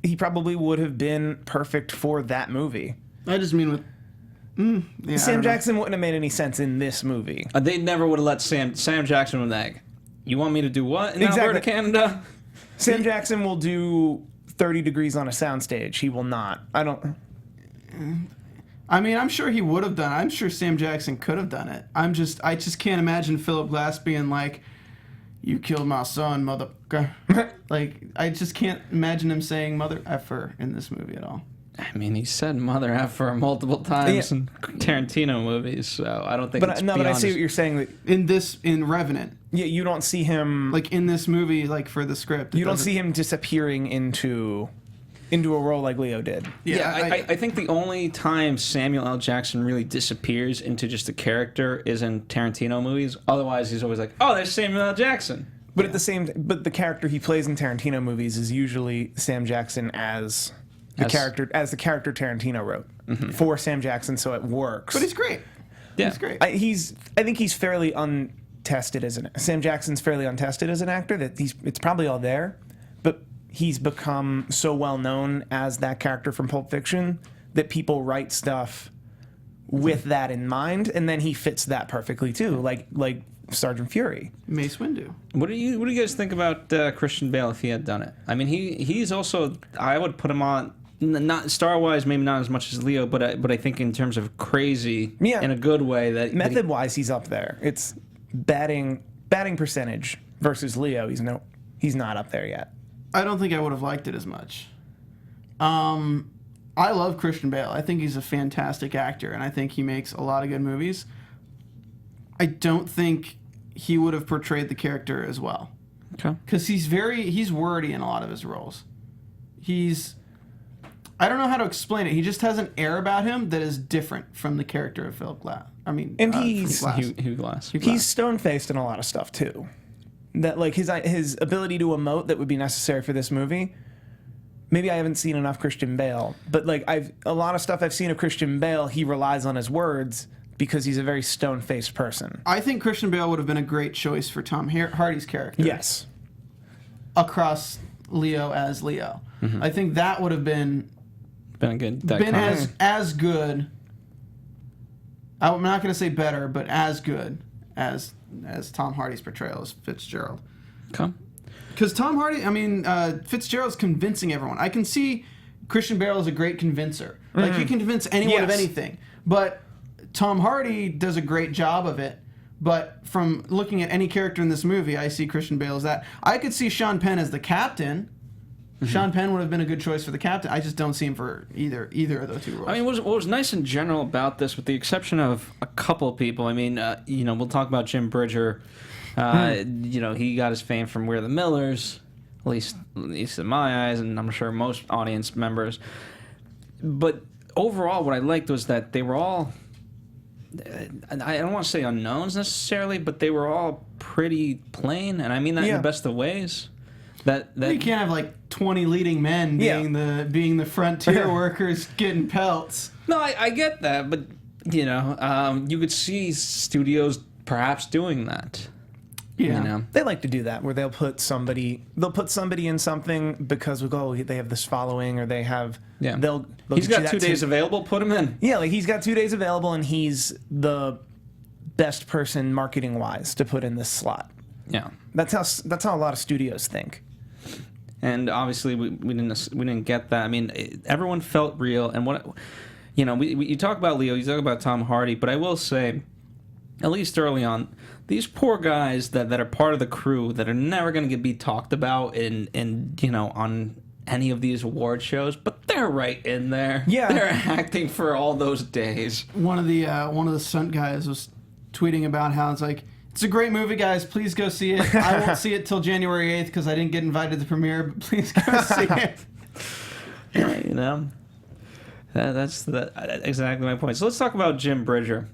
he probably would have been perfect for that movie. I just mean with Sam Jackson wouldn't have made any sense in this movie. They never would have let Sam Jackson with that. You want me to do what in Alberta, Canada? Sam Jackson will do 30 degrees on a soundstage. He will not. I mean, I'm sure he would have done it. I'm sure Sam Jackson could have done it. I just can't imagine Philip Glass being like, "You killed my son, mother." Like, I just can't imagine him saying "mother effer" in this movie at all. I mean, he said "mother effer" multiple times in Tarantino movies, so I don't think. But I see what you're saying. In Revenant. Yeah, you don't see him like in this movie, like for the script. You don't see him disappearing into a role like Leo did. I think the only time Samuel L. Jackson really disappears into just a character is in Tarantino movies. Otherwise, he's always like, "Oh, there's Samuel L. Jackson." But but the character he plays in Tarantino movies is usually Sam Jackson as the character Tarantino wrote for Sam Jackson, so it works. But he's great. Yeah, he's great. I think he's fairly untested Sam Jackson's fairly untested as an actor that it's probably all there, but he's become so well known as that character from Pulp Fiction that people write stuff with that in mind, and then he fits that perfectly too, like Sergeant Fury. Mace Windu. What do you guys think about Christian Bale if he had done it? I mean, he's also, I would put him on, not star-wise, maybe not as much as Leo, but I think in terms of crazy, in a good way. Method-wise, he's up there. It's batting percentage versus Leo. He's not up there yet. I don't think I would have liked it as much. I love Christian Bale. I think he's a fantastic actor, and I think he makes a lot of good movies. I don't think he would have portrayed the character as well. Okay. Because he's wordy in a lot of his roles. I don't know how to explain it. He just has an air about him that is different from the character of Philip Glass. Hugh Glass. He's stone-faced in a lot of stuff too. That like his ability to emote that would be necessary for this movie. Maybe I haven't seen enough Christian Bale, but like a lot of stuff I've seen of Christian Bale, he relies on his words because he's a very stone-faced person. I think Christian Bale would have been a great choice for Tom Hardy's character. Yes. Across Leo as Leo. Mm-hmm. I think that would have been a good as good. I'm not going to say better, but as good as Tom Hardy's portrayal as Fitzgerald. Okay. Because Tom Hardy, Fitzgerald's convincing everyone. I can see Christian Bale is a great convincer. Like, he can convince anyone of anything. But Tom Hardy does a great job of it. But from looking at any character in this movie, I see Christian Bale as that. I could see Sean Penn as the captain. Sean Penn would have been a good choice for the captain. I just don't see him for either of those two roles. I mean, what was nice in general about this, with the exception of a couple of people, I mean, we'll talk about Jim Bridger. He got his fame from We're the Millers, at least in my eyes, and I'm sure most audience members. But overall, what I liked was that they were all, I don't want to say unknowns necessarily, but they were all pretty plain, and I mean that in the best of ways. That you can't have like 20 leading men being the frontier workers getting pelts. No, I get that, but you could see studios perhaps doing that. Yeah, they like to do that, where they'll put somebody in something because they have this following, or they have they'll he's got 2 days available. Put him in. Yeah, like he's got 2 days available, and he's the best person marketing wise to put in this slot. Yeah, that's how a lot of studios think. And obviously, we didn't get that. I mean, everyone felt real. And you talk about Leo, you talk about Tom Hardy, but I will say, at least early on, these poor guys that are part of the crew that are never going to be talked about on any of these award shows, but they're right in there. Yeah, they're acting for all those days. One of the stunt guys was tweeting about how it's like, it's a great movie, guys. Please go see it. I won't see it till January 8th because I didn't get invited to the premiere, but please go see it. That's exactly my point. So let's talk about Jim Bridger.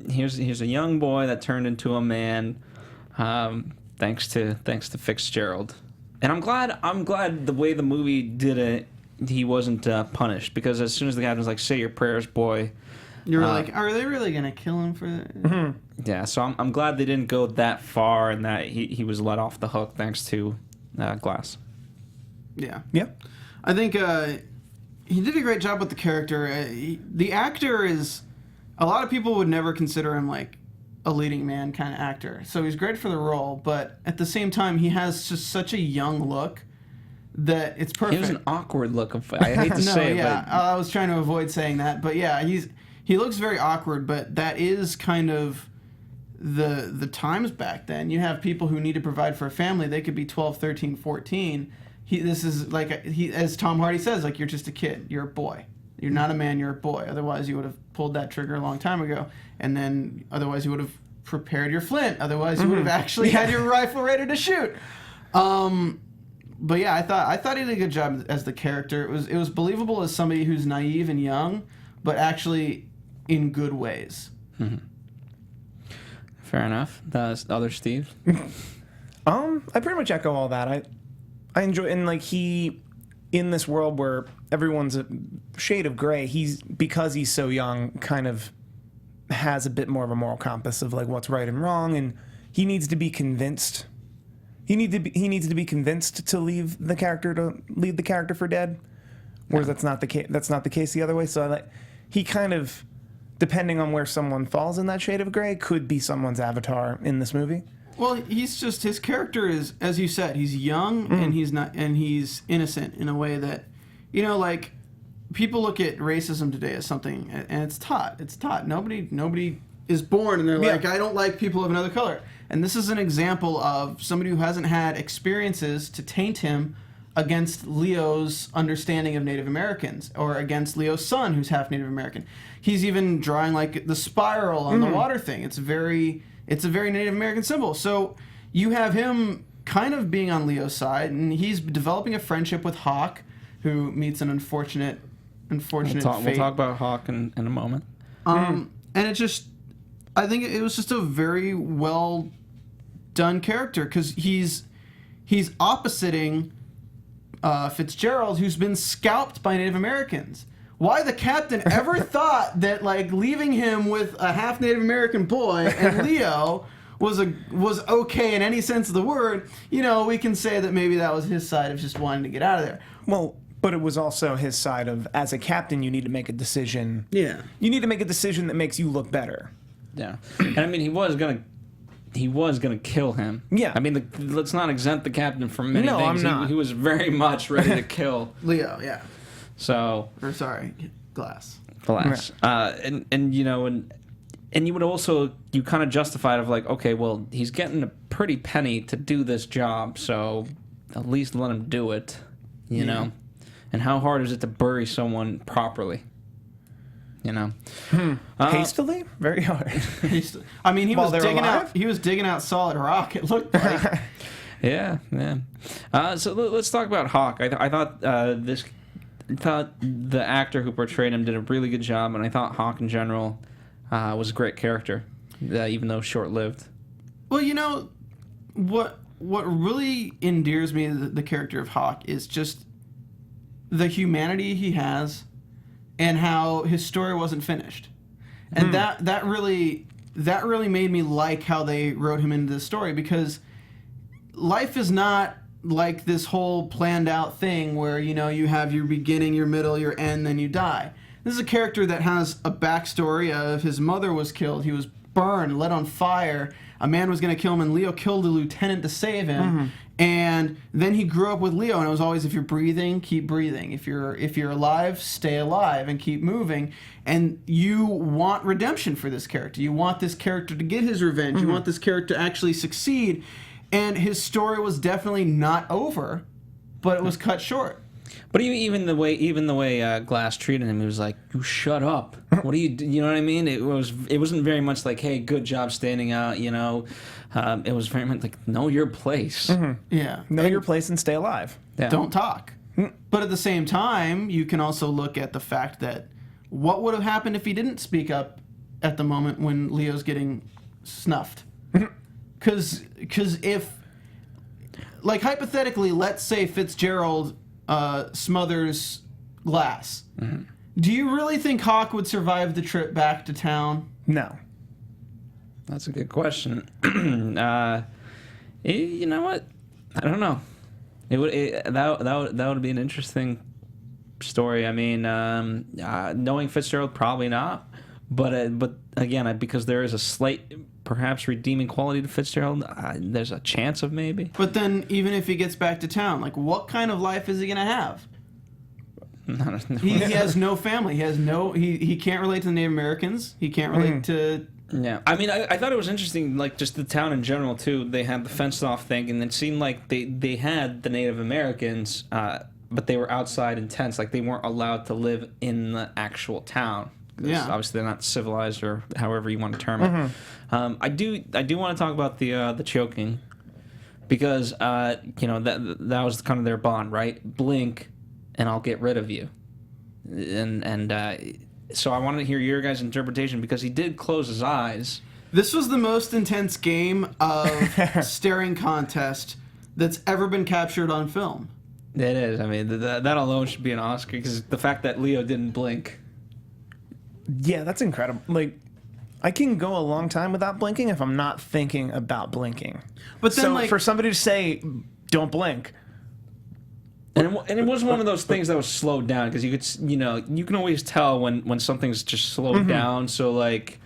Here's a young boy that turned into a man, thanks to Fitzgerald. And I'm glad the way the movie did it, he wasn't punished, because as soon as the guy was like, "Say your prayers, boy," you were like, "Are they really gonna kill him for that?" Mm-hmm. Yeah, so I'm glad they didn't go that far, and that he was let off the hook thanks to Glass. Yeah. Yep. I think he did a great job with the character. The actor is, a lot of people would never consider him like a leading man kind of actor. So he's great for the role, but at the same time, he has just such a young look that it's perfect. He was an awkward look. I hate to say it, but I was trying to avoid saying that, but yeah, he looks very awkward, but that is kind of the times back then. You have people who need to provide for a family. They could be 12, 13, 14. This is like, as Tom Hardy says, like, you're just a kid. You're a boy. You're not a man. You're a boy. Otherwise, you would have pulled that trigger a long time ago. And then, otherwise, you would have prepared your flint. Otherwise, you would have actually had your rifle ready to shoot. But yeah, I thought he did a good job as the character. It was believable as somebody who's naive and young, but actually in good ways. Mm-hmm. Fair enough. That's the other Steve. I pretty much echo all that. I enjoy, and like, in this world where everyone's a shade of gray, because he's so young, kind of has a bit more of a moral compass of like what's right and wrong, and he needs to be convinced. He needs to be convinced to leave the character for dead, whereas that's not the case. That's not the case the other way. So he kind of, depending on where someone falls in that shade of gray, could be someone's avatar in this movie. Well, his character is, as you said, he's young and he's innocent in a way that, like, people look at racism today as something, and it's taught. It's taught. Nobody is born and they're like, I don't like people of another color. And this is an example of somebody who hasn't had experiences to taint him against Leo's understanding of Native Americans, or against Leo's son, who's half Native American. He's even drawing like the spiral on the water thing. It's a very Native American symbol. So you have him kind of being on Leo's side, and he's developing a friendship with Hawk, who meets an unfortunate fate. We'll talk about Hawk in a moment. And it just, I think it was just a very well done character, because he's oppositing Fitzgerald, who's been scalped by Native Americans. Why the captain ever thought that, like, leaving him with a half Native American boy and Leo was okay in any sense of the word, we can say that maybe that was his side of just wanting to get out of there. Well, but it was also his side of, as a captain, you need to make a decision. Yeah. You need to make a decision that makes you look better. Yeah. And I mean, he was going to he was going to kill him. Yeah. I mean, let's not exempt the captain from many No, things. I'm not. He was very much ready to kill. Leo, yeah. So. Or sorry, Glass. Glass. And you know, and you would also, you kind of justified of like, okay, well, he's getting a pretty penny to do this job, so at least let him do it, you know? And how hard is it to bury someone properly? You know? Hastily? Very hard. I mean, While they're alive? he was digging out solid rock, it looked like. Yeah. So let's talk about Hawk. I thought the actor who portrayed him did a really good job, and I thought Hawk in general was a great character, even though short-lived. Well, you know, what really endears me to the character of Hawk is just the humanity he has and how his story wasn't finished. And that really made me like how they wrote him into this story, because life is not like this whole planned out thing where, you know, you have your beginning, your middle, your end, then you die. This is a character that has a backstory of his mother was killed, he was burned, lit on fire, a man was going to kill him, and Leo killed a lieutenant to save him. And then he grew up with Leo, and it was always, if you're breathing, keep breathing. If you're alive, stay alive and keep moving. And you want redemption for this character. You want this character to get his revenge. You want this character to actually succeed. And his story was definitely not over, but it was cut short. But even the way Glass treated him, he was like, "You shut up. What are you? You know what I mean?" It wasn't very much like, "Hey, good job standing out." You know, it was very much like, "Know your place." Yeah, Know your place and stay alive. Yeah. don't talk. But at the same time, you can also look at the fact that what would have happened if he didn't speak up at the moment when Leo's getting snuffed? Because if, like, hypothetically, let's say Fitzgerald smothers Glass. Do you really think Hawk would survive the trip back to town? No. That's a good question. You know what? I don't know. That would be an interesting story. I mean, knowing Fitzgerald, probably not. But again, because there is a slight, perhaps redeeming quality to Fitzgerald, there's a chance of maybe. But then, even if he gets back to town, like, what kind of life is he gonna have? He has no family. He has no. He can't relate to the Native Americans. He can't relate to. Yeah, I mean, I thought it was interesting, like, just the town in general, too. They had the fenced-off thing, and it seemed like they had the Native Americans, but they were outside in tents. Like, they weren't allowed to live in the actual town. Yeah. Obviously, they're not civilized, or however you want to term it. I do want to talk about the choking, because, you know, that was kind of their bond, right? Blink, and I'll get rid of you. So I wanted to hear your guys' interpretation, because he did close his eyes. This was the most intense game of staring contest that's ever been captured on film. It is. I mean, that alone should be an Oscar, because the fact that Leo didn't blink. Yeah, that's incredible. Like, I can go a long time without blinking if I'm not thinking about blinking. But then, so like, for somebody to say, "Don't blink," And it wasn't one of those things that was slowed down, because you can always tell when something's just slowed down. So, like,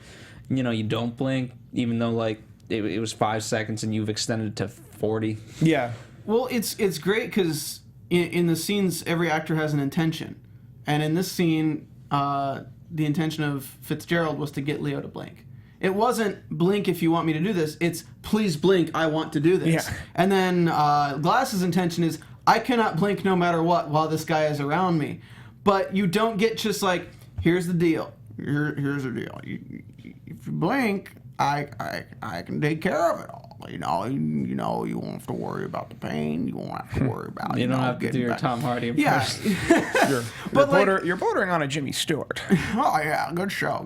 you know, you don't blink, even though, like, it was 5 seconds and you've extended it to 40. Yeah. well, it's great because in the scenes, every actor has an intention, and in this scene, the intention of Fitzgerald was to get Leo to blink. It wasn't blink if you want me to do this. It's please blink, I want to do this. Yeah. And then Glass's intention is I cannot blink no matter what while this guy is around me. But you don't get just like, here's the deal. Here's the deal. If you blink, I can take care of it all. You know, you won't have to worry about the pain. You won't have to worry about You don't have to getting do your back. Tom Hardy Yeah. impression. You're bordering on a Jimmy Stewart. Oh yeah, good show.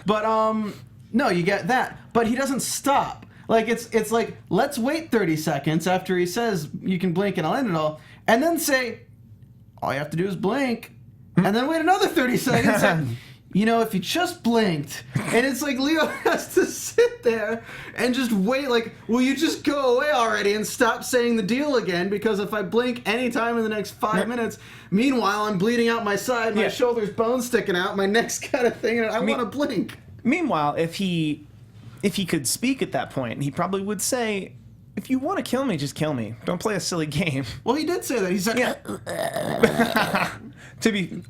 But no, you get that. But he doesn't stop. Like it's like, let's wait 30 seconds after he says you can blink and I'll end it all, and then say all you have to do is blink, and then wait another 30 seconds. And, you know, if you just blinked, and it's like Leo has to sit there and just wait. Like, will you just go away already and stop saying the deal again? Because if I blink any time in the next 5 minutes, meanwhile I'm bleeding out my side, my shoulder's bone sticking out, my neck's kind of thing, and I want to blink. Meanwhile, if he if he could speak at that point, he probably would say, if you want to kill me, just kill me. Don't play a silly game. Well, he did say that. He said,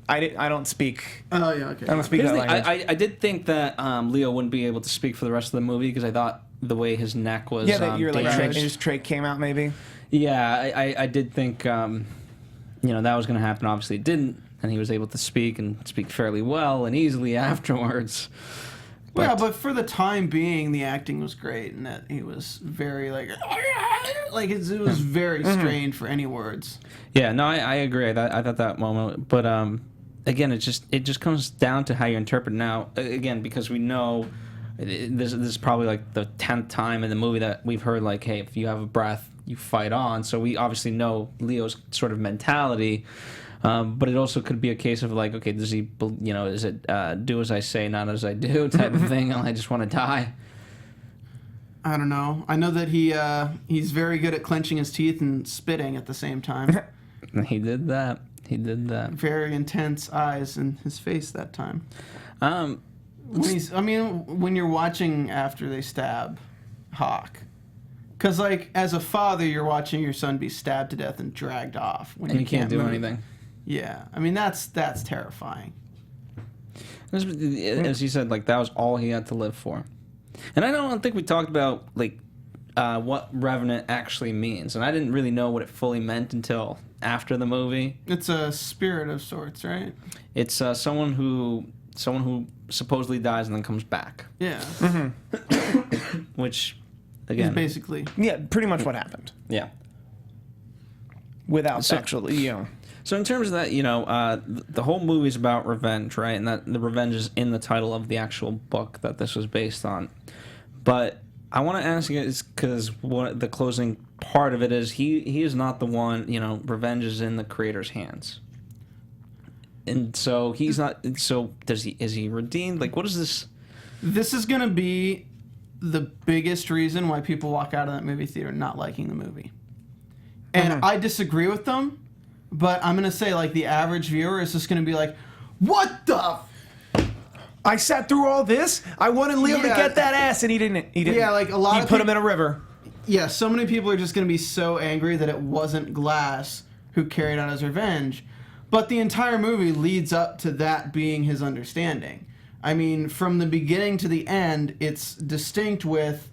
I don't speak. Oh, yeah, okay. I don't speak that language. I did think that Leo wouldn't be able to speak for the rest of the movie because I thought the way his neck was that your damaged. his trach came out, maybe. Yeah, I did think that was going to happen. Obviously, it didn't, and he was able to speak and speak fairly well and easily afterwards. But for the time being, the acting was great, and that he was very it was very strained for any words. Yeah, no, I agree. I thought that moment, but again, it just comes down to how you interpret it now. Again, because we know this is probably like the 10th time in the movie that we've heard like, hey, if you have a breath, you fight on. So we obviously know Leo's sort of mentality. But it also could be a case of like, okay, does he, is it do as I say, not as I do type of thing? I just want to die. I don't know. I know that he's very good at clenching his teeth and spitting at the same time. He did that. Very intense eyes in his face that time. When you're watching after they stab Hawk. Because, like, as a father, you're watching your son be stabbed to death and dragged off. And you can't do move. anything. Yeah. I mean, that's terrifying. As you said, like, that was all he had to live for. And I don't think we talked about, like, what Revenant actually means. And I didn't really know what it fully meant until after the movie. It's a spirit of sorts, right? It's someone who supposedly dies and then comes back. Yeah. Which... Again. It's basically. Yeah, pretty much what happened. Yeah. Without sexually, So in terms of that, the whole movie is about revenge, right? And that the revenge is in the title of the actual book that this was based on. But I want to ask you, is because the closing part of it is he is not the one. Revenge is in the creator's hands. And so he's not. So is he redeemed? Like, what is this? This is gonna be the biggest reason why people walk out of that movie theater not liking the movie. And I disagree with them, but I'm going to say, like, the average viewer is just going to be like, what the I sat through all this? I wanted Leo to get that ass, and he didn't. Yeah, like, a lot he of put him in a river. Yeah, so many people are just going to be so angry that it wasn't Glass who carried out his revenge. But the entire movie leads up to that being his understanding. I mean, from the beginning to the end, it's distinct with,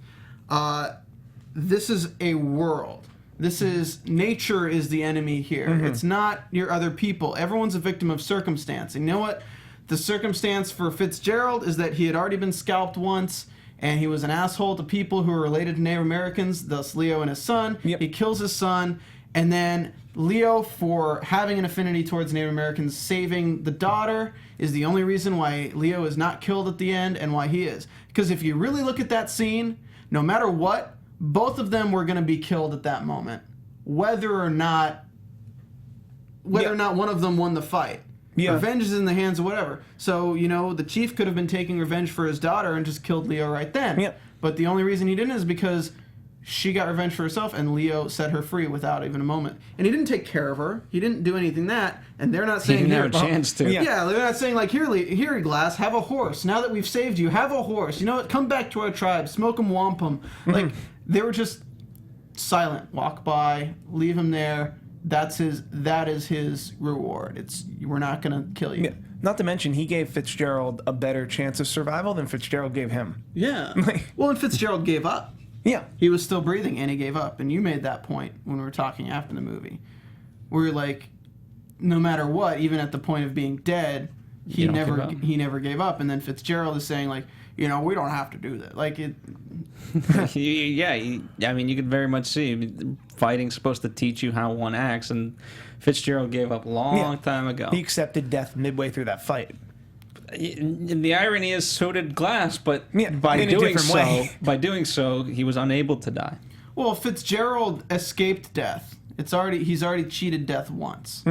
this is a world. Nature is the enemy here. It's not your other people. Everyone's a victim of circumstance. And you know what? The circumstance for Fitzgerald is that he had already been scalped once, and he was an asshole to people who were related to Native Americans, thus Leo and his son. Yep. He kills his son, and then Leo, for having an affinity towards Native Americans, saving the daughter, is the only reason why Leo is not killed at the end and why he is. Because if you really look at that scene, no matter what, both of them were going to be killed at that moment, whether or not one of them won the fight. Yeah. Revenge is in the hands of whatever. So, the chief could have been taking revenge for his daughter and just killed Leo right then. Yeah. But the only reason he didn't is because she got revenge for herself, and Leo set her free without even a moment. And he didn't take care of her. He didn't do anything and they're not saying... He didn't have a chance to. Yeah, they're not saying, like, here, Glass, have a horse. Now that we've saved you, have a horse. You know what? Come back to our tribe. Smoke 'em, womp 'em. Like, they were just silent. Walk by, leave him there. That is his reward. We're not going to kill you. Yeah. Not to mention, he gave Fitzgerald a better chance of survival than Fitzgerald gave him. Yeah. Well, and Fitzgerald gave up. Yeah. He was still breathing, and he gave up. And you made that point when we were talking after the movie. Where you're like, no matter what, even at the point of being dead, he never gave up. And then Fitzgerald is saying, like, we don't have to do that. Like, it... you could very much see fighting's supposed to teach you how one acts, and Fitzgerald gave up a long time ago. He accepted death midway through that fight. The irony is, so did Glass, but by doing so, he was unable to die. Well, Fitzgerald escaped death. He's already cheated death once.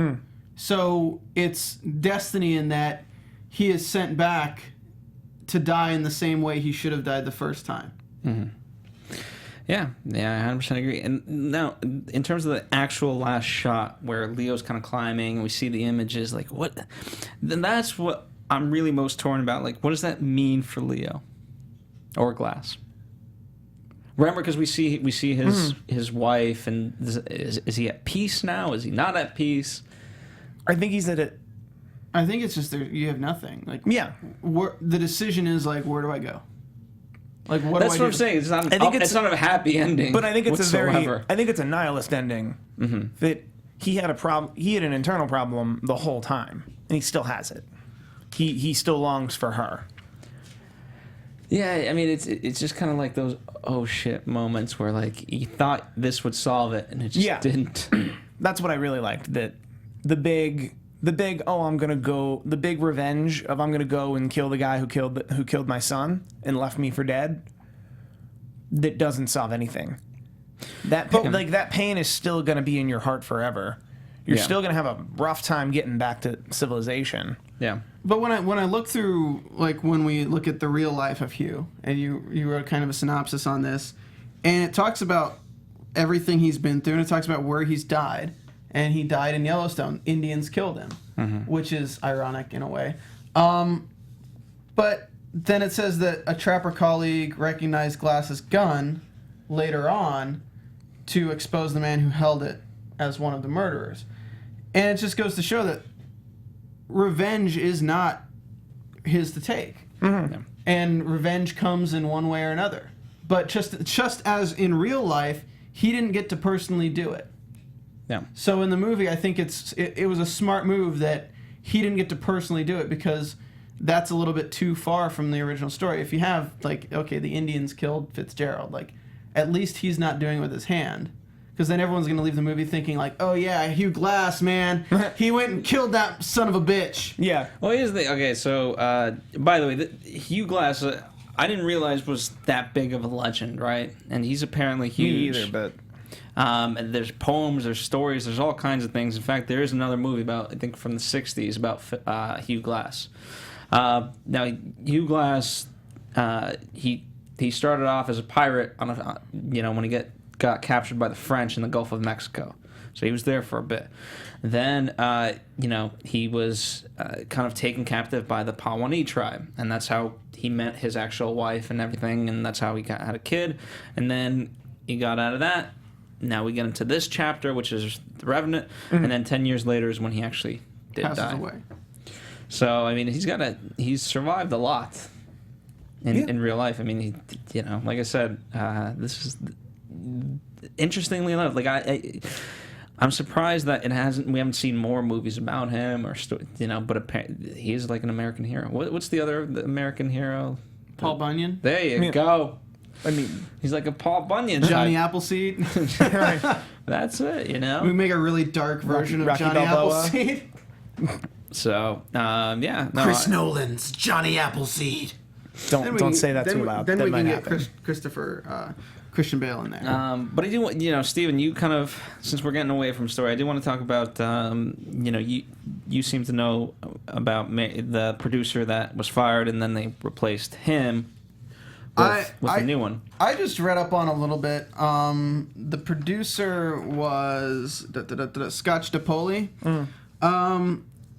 So it's destiny in that he is sent back to die in the same way he should have died the first time. Yeah, I 100% agree. And now, in terms of the actual last shot where Leo's kind of climbing, and we see the images, like, what? Then that's what I'm really most torn about. Like, what does that mean for Leo or Glass? Remember, because we see his wife, and is he at peace now? Is he not at peace? I think he's at it. I think it's just you have nothing. Like Yeah. The decision is like, where do I go? Like what? That's do I what I'm do? saying. It's not. it's not a happy ending. But I think it's whatsoever. I think it's a nihilist ending. That he had a problem. He had an internal problem the whole time, and he still has it. He still longs for her. Yeah, I mean, it's just kind of like those oh shit moments where like you thought this would solve it, and it just didn't. That's what I really liked. That the big the big revenge of I'm gonna go and kill the guy who killed my son and left me for dead. That doesn't solve anything. That pain is still gonna be in your heart forever. You're still gonna have a rough time getting back to civilization. Yeah. But when I look through, like when we look at the real life of Hugh, and you wrote kind of a synopsis on this, and it talks about everything he's been through, and it talks about where he's died, and he died in Yellowstone. Indians killed him, which is ironic in a way. But then it says that a trapper colleague recognized Glass's gun later on to expose the man who held it as one of the murderers. And it just goes to show that revenge is not his to take. And revenge comes in one way or another. But just as in real life, he didn't get to personally do it. Yeah. So in the movie, I think it was a smart move that he didn't get to personally do it, because that's a little bit too far from the original story. If you have, like, okay, the Indians killed Fitzgerald, like, at least he's not doing it with his hand. Because then everyone's going to leave the movie thinking, like, oh, yeah, Hugh Glass, man. He went and killed that son of a bitch. Yeah. Well, here's the... Okay, so, by the way, Hugh Glass, I didn't realize was that big of a legend, right? And he's apparently huge. Me either, but... And there's poems, there's stories, there's all kinds of things. In fact, there is another movie about, I think, from the 60s about Hugh Glass. Now, Hugh Glass, he started off as a pirate on when he got captured by the French in the Gulf of Mexico. So he was there for a bit. Then, he was kind of taken captive by the Pawnee tribe, and that's how he met his actual wife and everything, and that's how he had a kid. And then he got out of that. Now we get into this chapter, which is the Revenant, and then 10 years later is when he actually did Passes die. away. So I mean, he's survived a lot in real life. I mean, like I said, this is interestingly enough, like I'm surprised that we haven't seen more movies about him, or but he is like an American hero. What's the American hero? Paul Bunyan. There you go. I mean, he's like a Paul Bunyan. Johnny type. Appleseed. That's it, We make a really dark version of Rocky Johnny Balboa. Appleseed. So, yeah. No, Chris Nolan's Johnny Appleseed. Don't say that too loud. Then that we might can happen. get Christian Bale in there. But I do, Steven, you kind of, since we're getting away from story, I do want to talk about, you seem to know about the producer that was fired, and then they replaced him with a new one. I just read up on a little bit. The producer was Scotch DiPoli.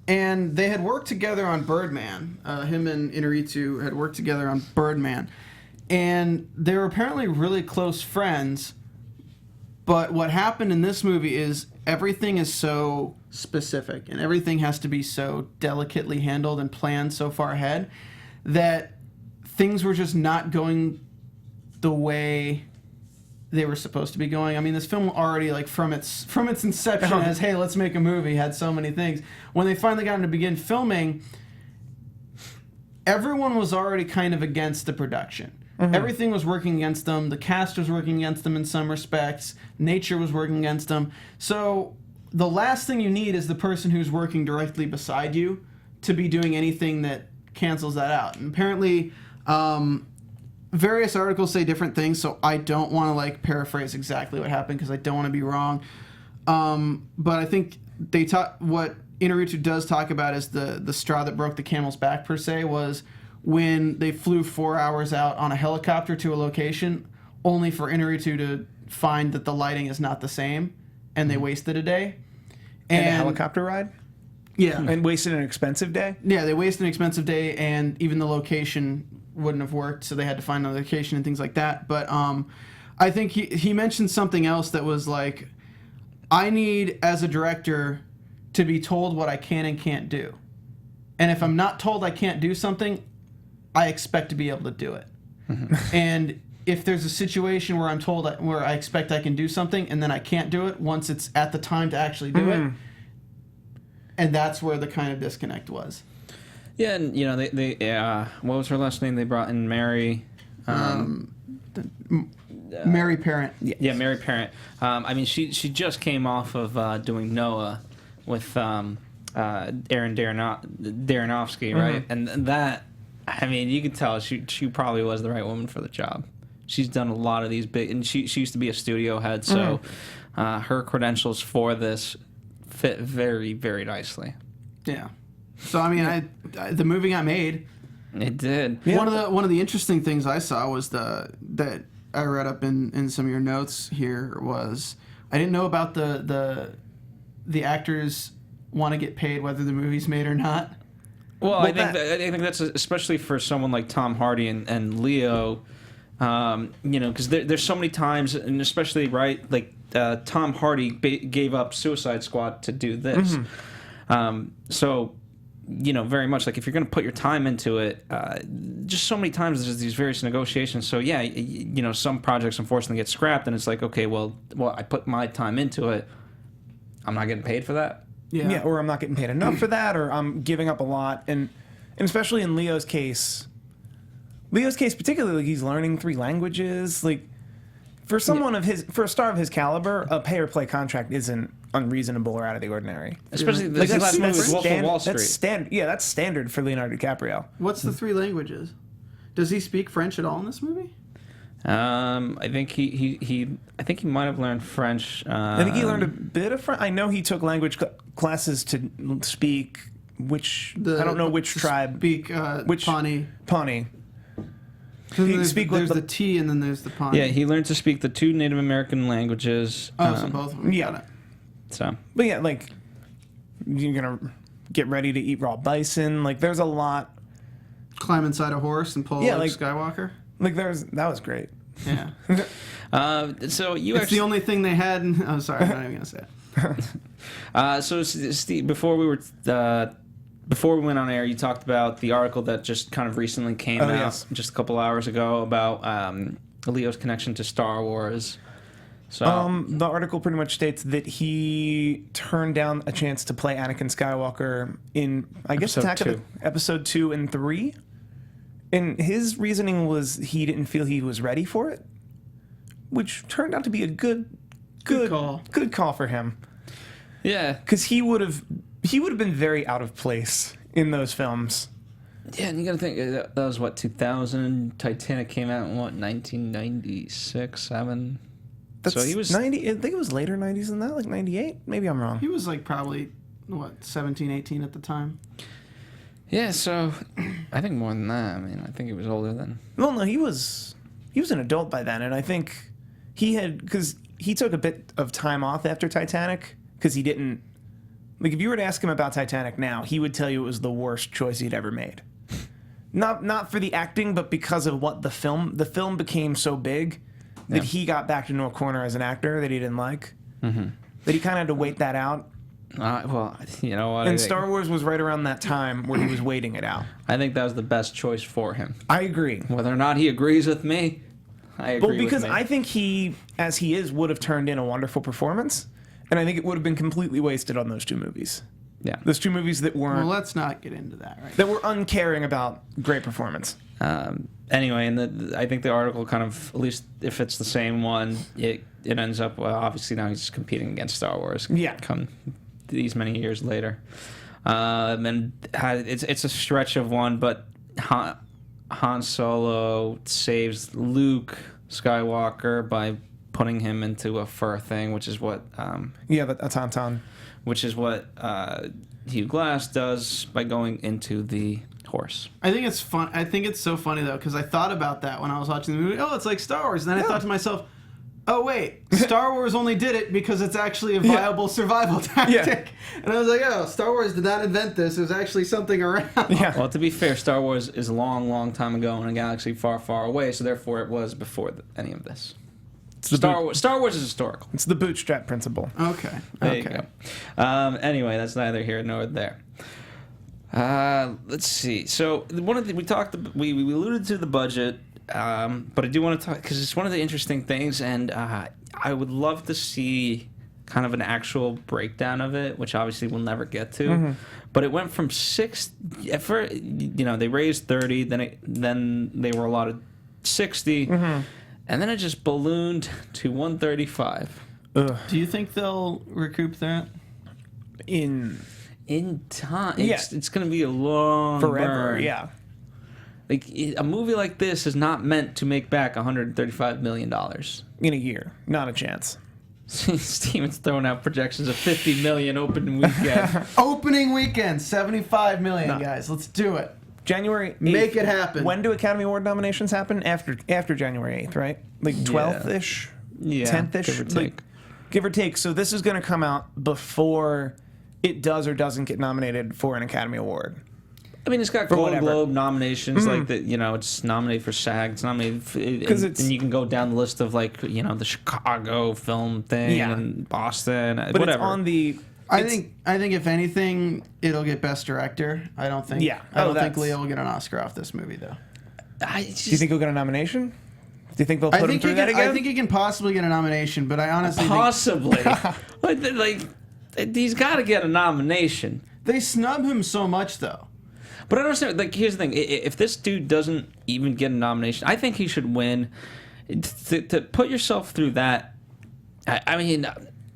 And they had worked together on Birdman. Him and Inarritu had worked together on Birdman. And they were apparently really close friends. But what happened in this movie is everything is so specific, and everything has to be so delicately handled and planned so far ahead that things were just not going the way they were supposed to be going. I mean, this film already, like, from its inception as, hey, let's make a movie, had so many things. When they finally got to begin filming, everyone was already kind of against the production. Everything was working against them. The cast was working against them in some respects. Nature was working against them. So the last thing you need is the person who's working directly beside you to be doing anything that cancels that out. And apparently, various articles say different things, so I don't want to, like, paraphrase exactly what happened because I don't want to be wrong. But I think what Inarritu does talk about is the straw that broke the camel's back, per se, was when they flew 4 hours out on a helicopter to a location, only for Inarritu to find that the lighting is not the same, and they wasted a day. And a helicopter ride? Yeah. And wasted an expensive day? Yeah, they wasted an expensive day, and even the location wouldn't have worked, so they had to find another location and things like that. But I think he mentioned something else that was like, I need, as a director, to be told what I can and can't do. And if I'm not told I can't do something, I expect to be able to do it. And if there's a situation where I'm told where I expect I can do something and then I can't do it once it's at the time to actually do it, and that's where the kind of disconnect was. Yeah, and you know, they what was her last name? They brought in Mary. Mary Parent. Yeah, Mary Parent. I mean, she just came off of doing Noah with Aaron Aronofsky, right? And that, I mean, you could tell she probably was the right woman for the job. She's done a lot of these big, and she used to be a studio head, so her credentials for this fit very, very nicely. Yeah. So I mean, the movie got made. It did. Yeah. One of the interesting things I saw was that I read up in some of your notes here was I didn't know about the actors want to get paid whether the movie's made or not. Well, I think that's especially for someone like Tom Hardy and Leo, you know, because there's so many times, and especially like Tom Hardy gave up Suicide Squad to do this, so. You know, very much like if you're going to put your time into it, just so many times there's these various negotiations. So yeah, you know, some projects unfortunately get scrapped, and it's like, okay, well, I put my time into it. I'm not getting paid for that. Yeah, or I'm not getting paid enough for that, or I'm giving up a lot, and especially in Leo's case particularly, like, he's learning 3 languages. Like, for a star of his caliber, a pay or play contract isn't unreasonable or out of the ordinary. Especially like last movie, Wolf of Wall Street. That's standard for Leonardo DiCaprio. What's the 3 languages? Does he speak French at all in this movie? I think he might have learned French. I think he learned a bit of French. I know he took language classes to speak I don't know which tribe. Speak Pawnee. Pawnee. There's the T and then there's the Pawnee. Yeah, he learned to speak the 2 Native American languages. So both of them. Yeah. Got it. So, but yeah, like, you're gonna get ready to eat raw bison. Like, there's a lot. Climb inside a horse and pull like Skywalker. Like, that was great. Yeah. so it's the only thing they had. Oh, sorry, I'm not even gonna say it. So Steve, before we went on air, you talked about the article that just kind of recently came out just a couple hours ago about Leo's connection to Star Wars. So the article pretty much states that he turned down a chance to play Anakin Skywalker in, I guess, episode 2 and 3. And his reasoning was he didn't feel he was ready for it, which turned out to be a good call for him. Yeah, because he would have been very out of place in those films. Yeah, and you got to think that was what, 2000. Titanic came out in what, 1996, 7. So he was 90. I think it was later 90s than that, like 98. Maybe I'm wrong. He was like probably 17, 18 at the time. Yeah, so I think more than that. I mean, I think he was older then. Well, no, he was an adult by then, and I think because he took a bit of time off after Titanic because he didn't. Like, if you were to ask him about Titanic now, he would tell you it was the worst choice he'd ever made. Not for the acting, but because of what the film became so big that he got backed into a corner as an actor that he didn't like. Mm-hmm. That he kind of had to wait that out. Well, you know what? And Star Wars was right around that time where he was waiting it out. I think that was the best choice for him. I agree. Whether or not he agrees with me, I agree with me. Well, because I think he, as he is, would have turned in a wonderful performance. And I think it would have been completely wasted on those 2 movies. Yeah. Those 2 movies that weren't... Well, let's not get into that, right? That were uncaring about great performance. Anyway, and I think the article kind of, at least if it's the same one, it ends up, well, obviously now he's competing against Star Wars. Yeah. Come these many years later. And it's a stretch of one, but Han Solo saves Luke Skywalker by putting him into a fur thing, which is what... a tauntaun. Which is what Hugh Glass does by going into the horse. I think it's fun. I think it's so funny, though, because I thought about that when I was watching the movie. Oh, it's like Star Wars. And then I thought to myself, oh, wait, Star Wars only did it because it's actually a viable survival tactic. Yeah. And I was like, oh, Star Wars did not invent this. It was actually something around. Yeah. Well, to be fair, Star Wars is a long, long time ago in a galaxy far, far away, so therefore it was before any of this. Star Wars is historical. It's the bootstrap principle. Okay. There Okay. you go. Anyway, that's neither here nor there. Let's see. So one of the we alluded to the budget, but I do want to talk because it's one of the interesting things, and I would love to see kind of an actual breakdown of it, which obviously we'll never get to. Mm-hmm. But it went from they raised 30, then they were allotted 60, Mm-hmm. and then it just ballooned to 135. Do you think they'll recoup that? In time, Yeah. it's going to be a long forever, burn. yeah. Like a movie like this is not meant to make back $135 million. In a year. Not a chance. Steven's throwing out projections of $50 million opening weekend. Opening weekend, 75 million, guys. Let's do it. January 8th. Make it happen. When do Academy Award nominations happen? After January 8th, right? Like 12th-ish? Yeah, 10th-ish? give or take. Give or take. So this is going to come out before it does or doesn't get nominated for an Academy Award. I mean, it's got For Golden whatever. Globe nominations, like that. It's nominated for SAG. It's nominated and you can go down the list of the Chicago film thing Yeah. and Boston, But whatever. it's on the... I think if anything, it'll get Best Director. I don't think. Yeah. I don't think that's- Leo will get an Oscar off this movie though. Do you think he'll get a nomination? Do you think they'll put him through that again? I think he can possibly get a nomination, but I honestly think possibly he's got to get a nomination. they snub him so much though. But I don't understand. Like, here's the thing: if this dude doesn't even get a nomination, I think he should win. To put yourself through that, I mean,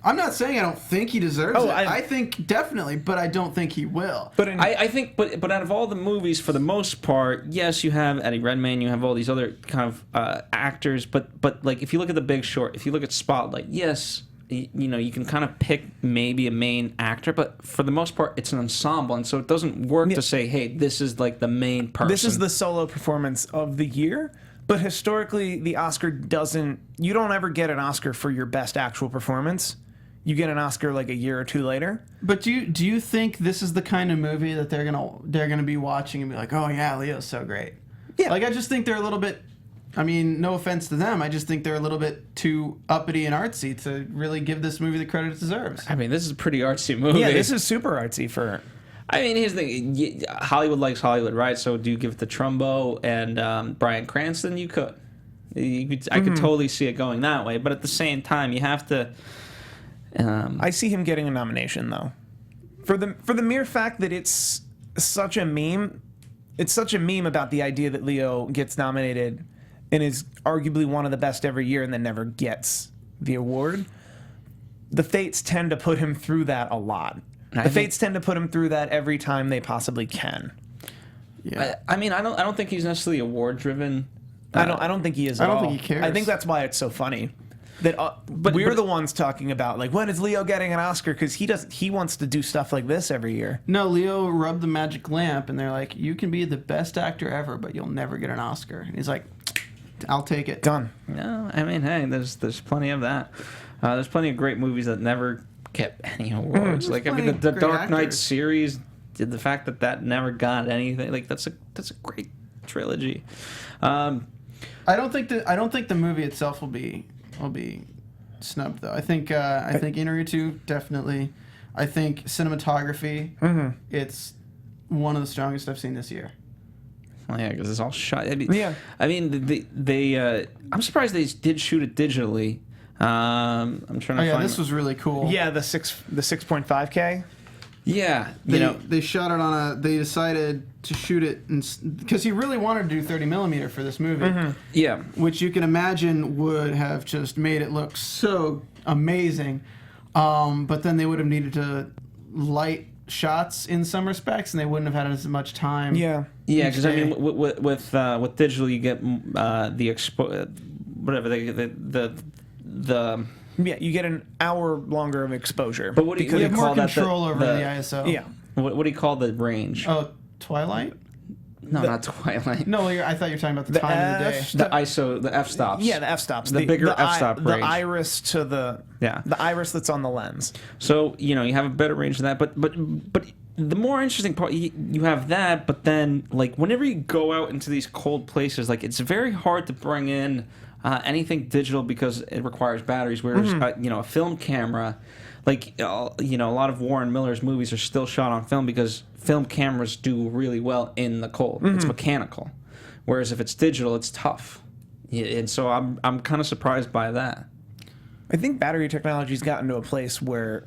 I'm not saying I don't think he deserves it. I- I think definitely, but I don't think he will. But in, I think, but out of all the movies, for the most part, yes, you have Eddie Redmayne, you have all these other kind of actors, but like if you look at The Big Short, if you look at Spotlight, yes, you can kind of pick maybe a main actor, but for the most part, it's an ensemble, and so it doesn't work to say, hey, this is like the main person. this is the solo performance of the year. But historically, the Oscar doesn't... You don't ever get an Oscar for your best actual performance. You get an Oscar like a year or two later. But do you think this is the kind of movie that they're gonna be watching and be like, oh yeah, Leo's so great? Yeah. Like I just think they're a little bit. I mean, no offense to them, I just think they're a little bit too uppity and artsy to really give this movie the credit it deserves. I mean, this is a pretty artsy movie. Yeah, this is super artsy for... I mean, here's the thing. Hollywood likes Hollywood, right? So do you give it to Trumbo and Bryan Cranston? You could. I could totally see it going that way. But at the same time, you have to... I see him getting a nomination, though. For the mere fact that it's such a meme. It's such a meme about the idea that Leo gets nominated and is arguably one of the best every year and then never gets the award. The fates tend to put him through that a lot. The fates tend to put him through that every time they possibly can. Yeah. I mean, I don't think he's necessarily award driven. I don't think he is. I at don't all. think he cares. I think that's why it's so funny that we're the ones talking about like when is Leo getting an Oscar because he wants to do stuff like this every year. No, Leo rubbed the magic lamp, and they're like, "You can be the best actor ever, but you'll never get an Oscar." And he's like, "I'll take it." Done. No, I mean, hey, there's plenty of that. There's plenty of great movies that never get any awards. Like I mean, plenty the of great Dark Knight actors. series, the fact that never got anything, like that's a great trilogy. I don't think the movie itself will be snubbed though. I think Inarritu definitely. I think cinematography. It's one of the strongest I've seen this year. Well, yeah, because it's all shot. I mean, Yeah. I mean, they I'm surprised they did shoot it digitally. I'm trying to Oh yeah, find. this was really cool. Yeah, the 6.5K. Yeah, They shot it on they decided to shoot it because he really wanted to do 30mm for this movie, yeah. which you can imagine would have just made it look so amazing. But then they would have needed to light shots in some respects, and they wouldn't have had as much time. Yeah. Yeah, each because I day. mean, with digital, you get the whatever the. Yeah, you get an hour longer of exposure. But what do you, You what have do you more call that? control over the ISO. Yeah. What do you call the range? Oh, Twilight? No, not Twilight. No, I thought you were talking about the time of the day. The ISO, the f stops. Yeah, the f-stops. The bigger f-stop The range. iris to the... Yeah. The iris that's on the lens. So you have a better range than that, but the more interesting part, you have that, but then like whenever you go out into these cold places, like it's very hard to bring in anything digital because it requires batteries. Whereas a film camera, like a lot of Warren Miller's movies are still shot on film because film cameras do really well in the cold. It's mechanical, whereas if it's digital, it's tough. And so I'm kind of surprised by that. I think battery technology's gotten to a place where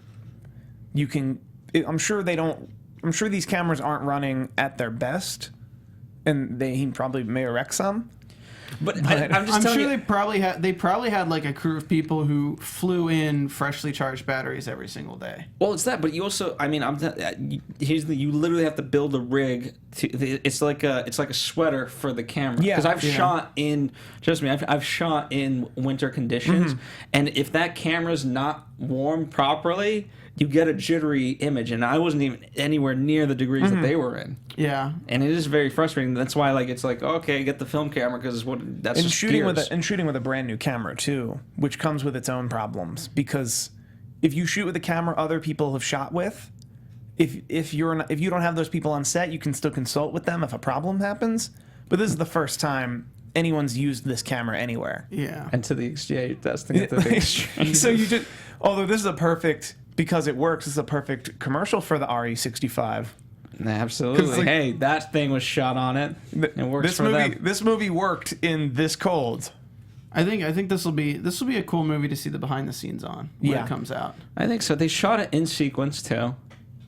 you can. I'm sure these cameras aren't running at their best, and he probably may wreck some. But I'm sure you, they probably had like a crew of people who flew in freshly charged batteries every single day. Well, it's that, but you also, you literally have to build a rig. It's like a sweater for the camera. Yeah, because I've shot in, trust me, I've shot in winter conditions, and if that camera's not warm properly, you get a jittery image, and I wasn't even anywhere near the degrees that they were in. Yeah, and it is very frustrating. That's why, it's like, okay, get the film camera because that's just shooting with a brand new camera too, which comes with its own problems. Because if you shoot with a camera other people have shot with, if you don't have those people on set, you can still consult with them if a problem happens. But this is the first time anyone's used this camera anywhere. Yeah, and to the exchange, testing it to the exchange. So although this is because it works, it's a perfect commercial for the RE65. Absolutely. Hey, that thing was shot on it. It works for them. This movie worked in this cold. I think this will be a cool movie to see the behind the scenes on when it comes out. I think so. They shot it in sequence too,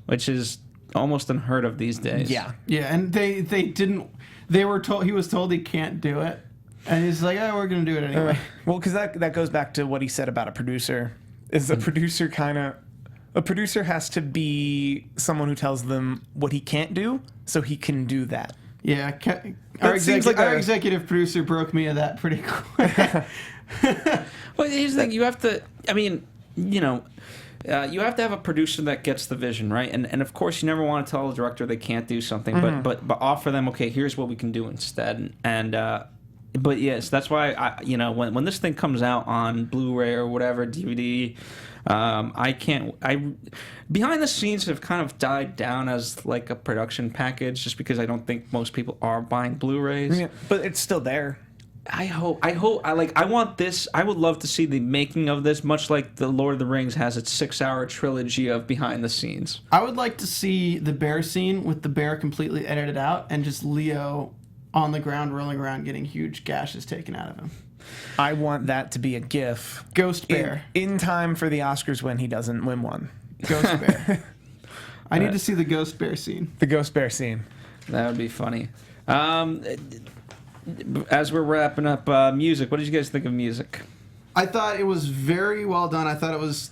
which is almost unheard of these days. Yeah, and they didn't. They were told he was told he can't do it, and he's like, "Oh, we're gonna do it anyway." Well, because that goes back to what he said about a producer. Is a producer a producer has to be someone who tells them what he can't do, so he can do that. Yeah, our executive producer broke me of that pretty quick. Well, here's the thing: you have to. I mean, you have to have a producer that gets the vision, right? And of course, you never want to tell a director they can't do something, but offer them, okay, here's what we can do instead. And but yes, that's why when this thing comes out on Blu-ray or whatever DVD. Behind the scenes have kind of died down as like a production package just because I don't think most people are buying Blu-rays. Yeah, but it's still there. I want this. I would love to see the making of this, much like the Lord of the Rings has its 6-hour trilogy of behind the scenes. I would like to see the bear scene with the bear completely edited out and just Leo on the ground rolling around getting huge gashes taken out of him. I want that to be a GIF. Ghost Bear. In time for the Oscars when he doesn't win one. Ghost Bear. I need to see the Ghost Bear scene. The Ghost Bear scene. That would be funny. As we're wrapping up, music. What did you guys think of music? I thought it was very well done. I thought it was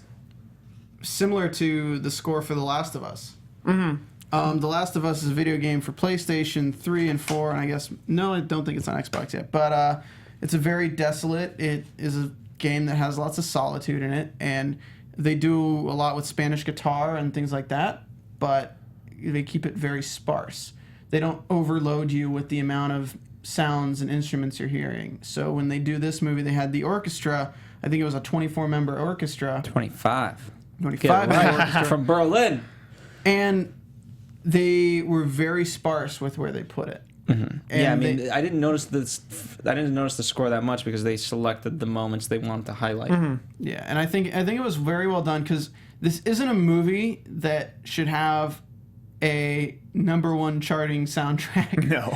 similar to the score for The Last of Us. Mm-hmm. The Last of Us is a video game for PlayStation 3 and 4, and I don't think it's on Xbox yet. But it's a very desolate. It is a game that has lots of solitude in it, and they do a lot with Spanish guitar and things like that, but they keep it very sparse. They don't overload you with the amount of sounds and instruments you're hearing. So when they do this movie, they had the orchestra. I think it was a 24-member orchestra. 25 orchestra. From Berlin. And they were very sparse with where they put it. Mm-hmm. Yeah, I mean, I didn't notice the score that much because they selected the moments they wanted to highlight. Mm-hmm. Yeah, and I think it was very well done because this isn't a movie that should have a #1 charting soundtrack. No.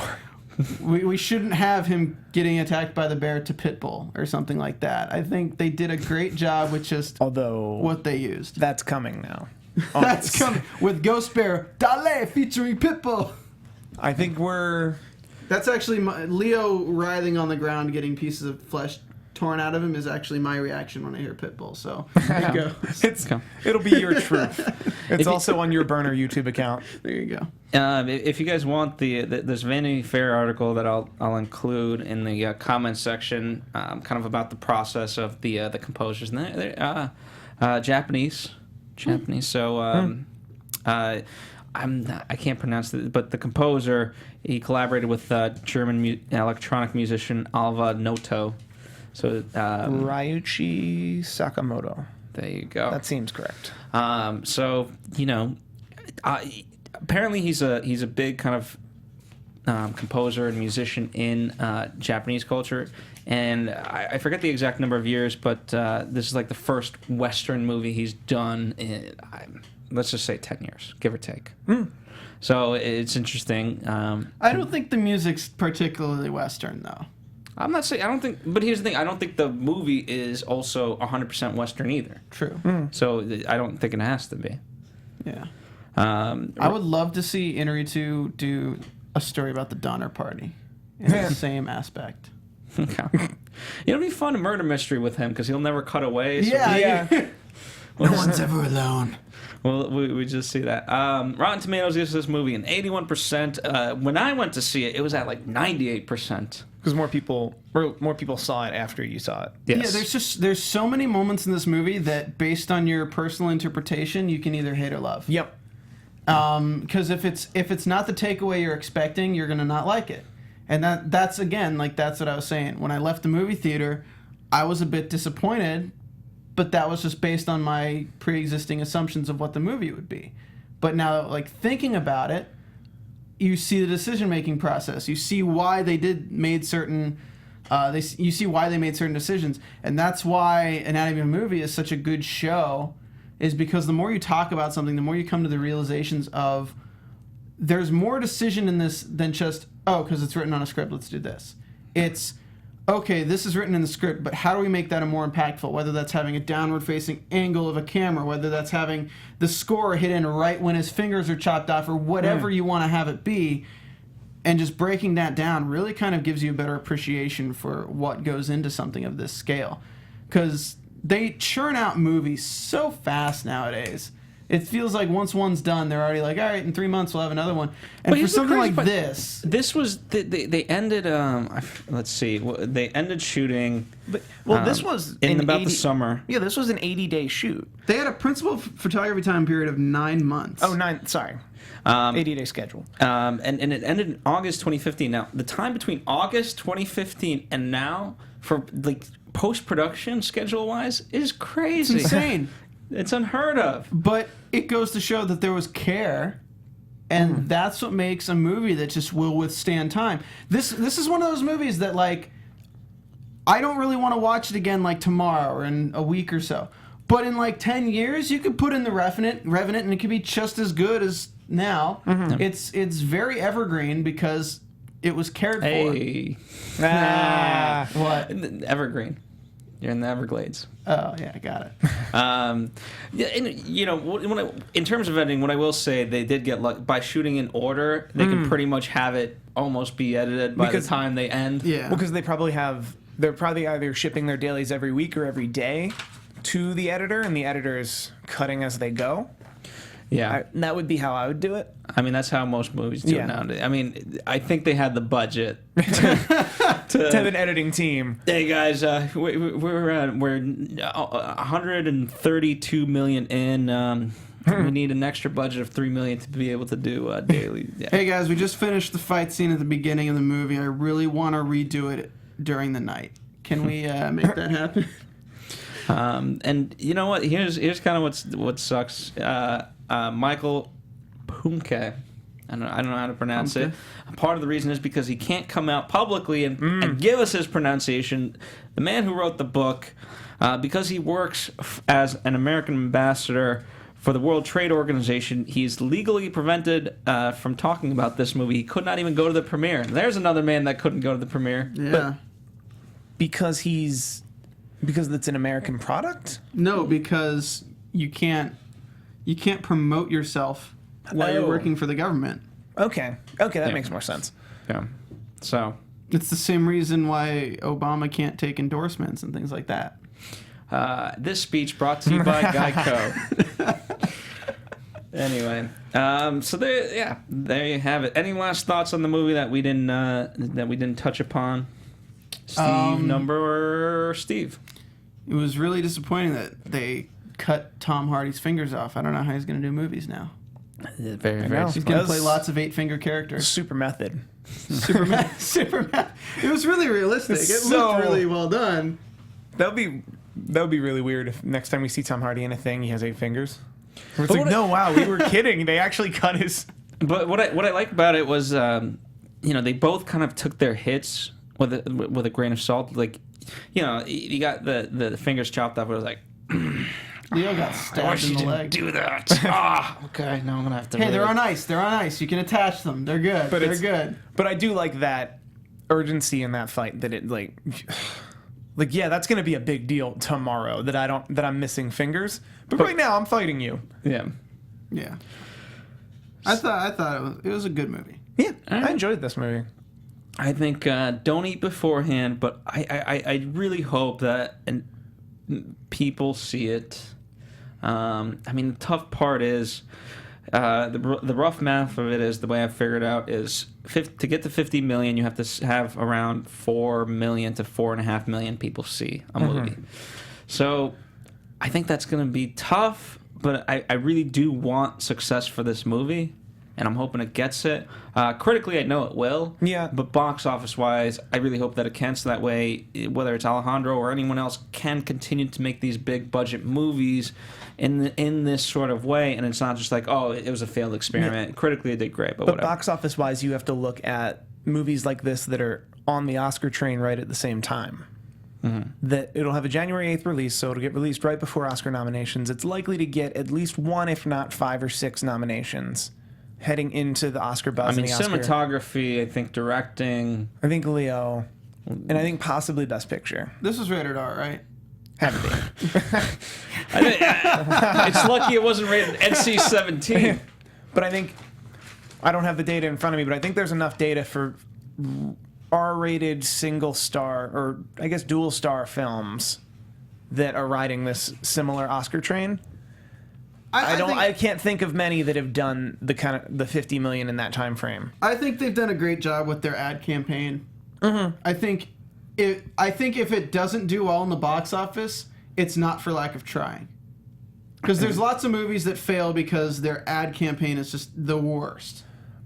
We shouldn't have him getting attacked by the bear to Pitbull or something like that. I think they did a great job with just what they used. That's coming now. That's coming with Ghost Bear Dale featuring Pitbull. I think That's actually Leo writhing on the ground, getting pieces of flesh torn out of him is actually my reaction when I hear Pitbull. So there you go. It'll be your truth. It's also on your burner YouTube account. There you go. If you guys want there's Vanity Fair article that I'll include in the comments section, kind of about the process of the composers. And they're Japanese. So I can't pronounce it, but the composer, he collaborated with German electronic musician Alva Noto. So Ryuichi Sakamoto. There you go. That seems correct. So apparently he's a big kind of composer and musician in Japanese culture, and I forget the exact number of years, but this is like the first Western movie he's done in, let's just say 10 years, give or take. So it's interesting. I don't think the music's particularly Western, though. I'm not saying, I don't think, but here's the thing, I don't think the movie is also 100% Western either. True. So I don't think it has to be. Yeah. I would love to see Inarritu do a story about the Donner Party in the same aspect. Okay. It'll be fun, a murder mystery with him, because he'll never cut away. So Yeah. No one's ever alone. Well, we just see that. Rotten Tomatoes gives this movie an 81%. When I went to see it, it was at like 98%. Because more people saw it after you saw it. Yes. Yeah, there's so many moments in this movie that, based on your personal interpretation, you can either hate or love. Yep. Because if it's not the takeaway you're expecting, you're gonna not like it. And that's again, like, that's what I was saying. When I left the movie theater, I was a bit disappointed, but that was just based on my pre-existing assumptions of what the movie would be. But now, like, thinking about it, you see the decision-making process. You see why they made certain decisions, and that's why Anatomy of a Movie is such a good show. Is because the more you talk about something, the more you come to the realizations of there's more decision in this than just, oh, because it's written on a script, let's do this. It's, okay, this is written in the script, but how do we make that a more impactful? Whether that's having a downward-facing angle of a camera, whether that's having the score hit in right when his fingers are chopped off, or whatever you want to have it be, and just breaking that down really kind of gives you a better appreciation for what goes into something of this scale. Because they churn out movies so fast nowadays. It feels like once one's done, they're already like, all right, in 3 months we'll have another one. And for something like this was they ended. Let's see. They ended shooting. This was in about the summer. Yeah, this was an 80-day shoot. they had a principal photography time period of 9 months. Oh, 80-day schedule. And it ended in August 2015. Now, the time between August 2015 and now, for like post-production schedule-wise, is crazy. It's insane. It's unheard of. But it goes to show that there was care, and that's what makes a movie that just will withstand time. This is one of those movies that, like, I don't really want to watch it again, like, tomorrow or in a week or so. But in, like, 10 years, you could put in the Revenant, and it could be just as good as now. It's very evergreen because it was cared Hey. for. What? Evergreen. You're in the Everglades. Oh, yeah, I got it. Yeah, and, you know, in terms of editing, what I will say, they did get lucky. By shooting in order, they can pretty much have it almost be edited by the time they end. Yeah. Because they're probably either shipping their dailies every week or every day to the editor, and the editor is cutting as they go. Yeah. That would be how I would do it. I mean, that's how most movies do it nowadays. I mean, I think they had the budget to have an editing team. Hey guys, we're 132 million in. We need an extra budget of $3 million to be able to do daily. Yeah. Hey guys, we just finished the fight scene at the beginning of the movie. I really want to redo it during the night. Can we make that happen? And you know what? Here's kind of what sucks. Michael Pumke. I don't know how to pronounce it. Part of the reason is because he can't come out publicly and give us his pronunciation. The man who wrote the book, because he works as an American ambassador for the World Trade Organization, he's legally prevented from talking about this movie. He could not even go to the premiere. There's another man that couldn't go to the premiere. Yeah. Because it's an American product? No, because you can't promote yourself while you're working for the government. Okay, that makes more sense. Yeah. So it's the same reason why Obama can't take endorsements and things like that. This speech brought to you by Geico. Anyway, so there you have it. Any last thoughts on the movie that we didn't touch upon? Steve. It was really disappointing that they cut Tom Hardy's fingers off. I don't know how he's going to do movies now. Very, very. He's going to play lots of 8-finger characters. Super method. Super method. It was really realistic. It looked really well done. That would be really weird if next time we see Tom Hardy in a thing, he has 8 fingers. It's like, no, wow, we were kidding. They actually cut his. But what I like about it was, they both kind of took their hits with a grain of salt. Like, you know, you got the fingers chopped off. It was like, Leo got stabbed in the leg. do that. Okay. Now I'm gonna have to. Hey, they're on ice. They're on ice. You can attach them. They're good. They're good. But I do like that urgency in that fight. That it like yeah, that's gonna be a big deal tomorrow. That I'm missing fingers. But right now I'm fighting you. Yeah. Yeah. I thought it was a good movie. Yeah, I enjoyed this movie. I think don't eat beforehand, but I really hope that people see it. I mean, the tough part is the rough math of it is the way I figured out is to get to 50 million, you have to have around 4 million to 4.5 million people see a movie. So I think that's going to be tough, but I really do want success for this movie. And I'm hoping it gets it. Critically, I know it will. Yeah. But box office-wise, I really hope that it can. So that way, whether it's Alejandro or anyone else can continue to make these big-budget movies in this sort of way. And it's not just like, oh, it was a failed experiment. Yeah. Critically, it did great, but whatever. Box office-wise, you have to look at movies like this that are on the Oscar train right at the same time. That it'll have a January 8th release, so it'll get released right before Oscar nominations. It's likely to get at least 1, if not 5 or 6 nominations heading into the Oscar buzz. I mean, and the cinematography, I think directing. I think Leo, and I think possibly Best Picture. This was rated R, right? Had to be. It's lucky it wasn't rated NC-17. But I think, I don't have the data in front of me, but I think there's enough data for R-rated single star, or I guess dual star films that are riding this similar Oscar train. I can't think of many that have done the 50 million in that time frame. I think they've done a great job with their ad campaign. I think if it doesn't do well in the box office, it's not for lack of trying. Because there's lots of movies that fail because their ad campaign is just the worst.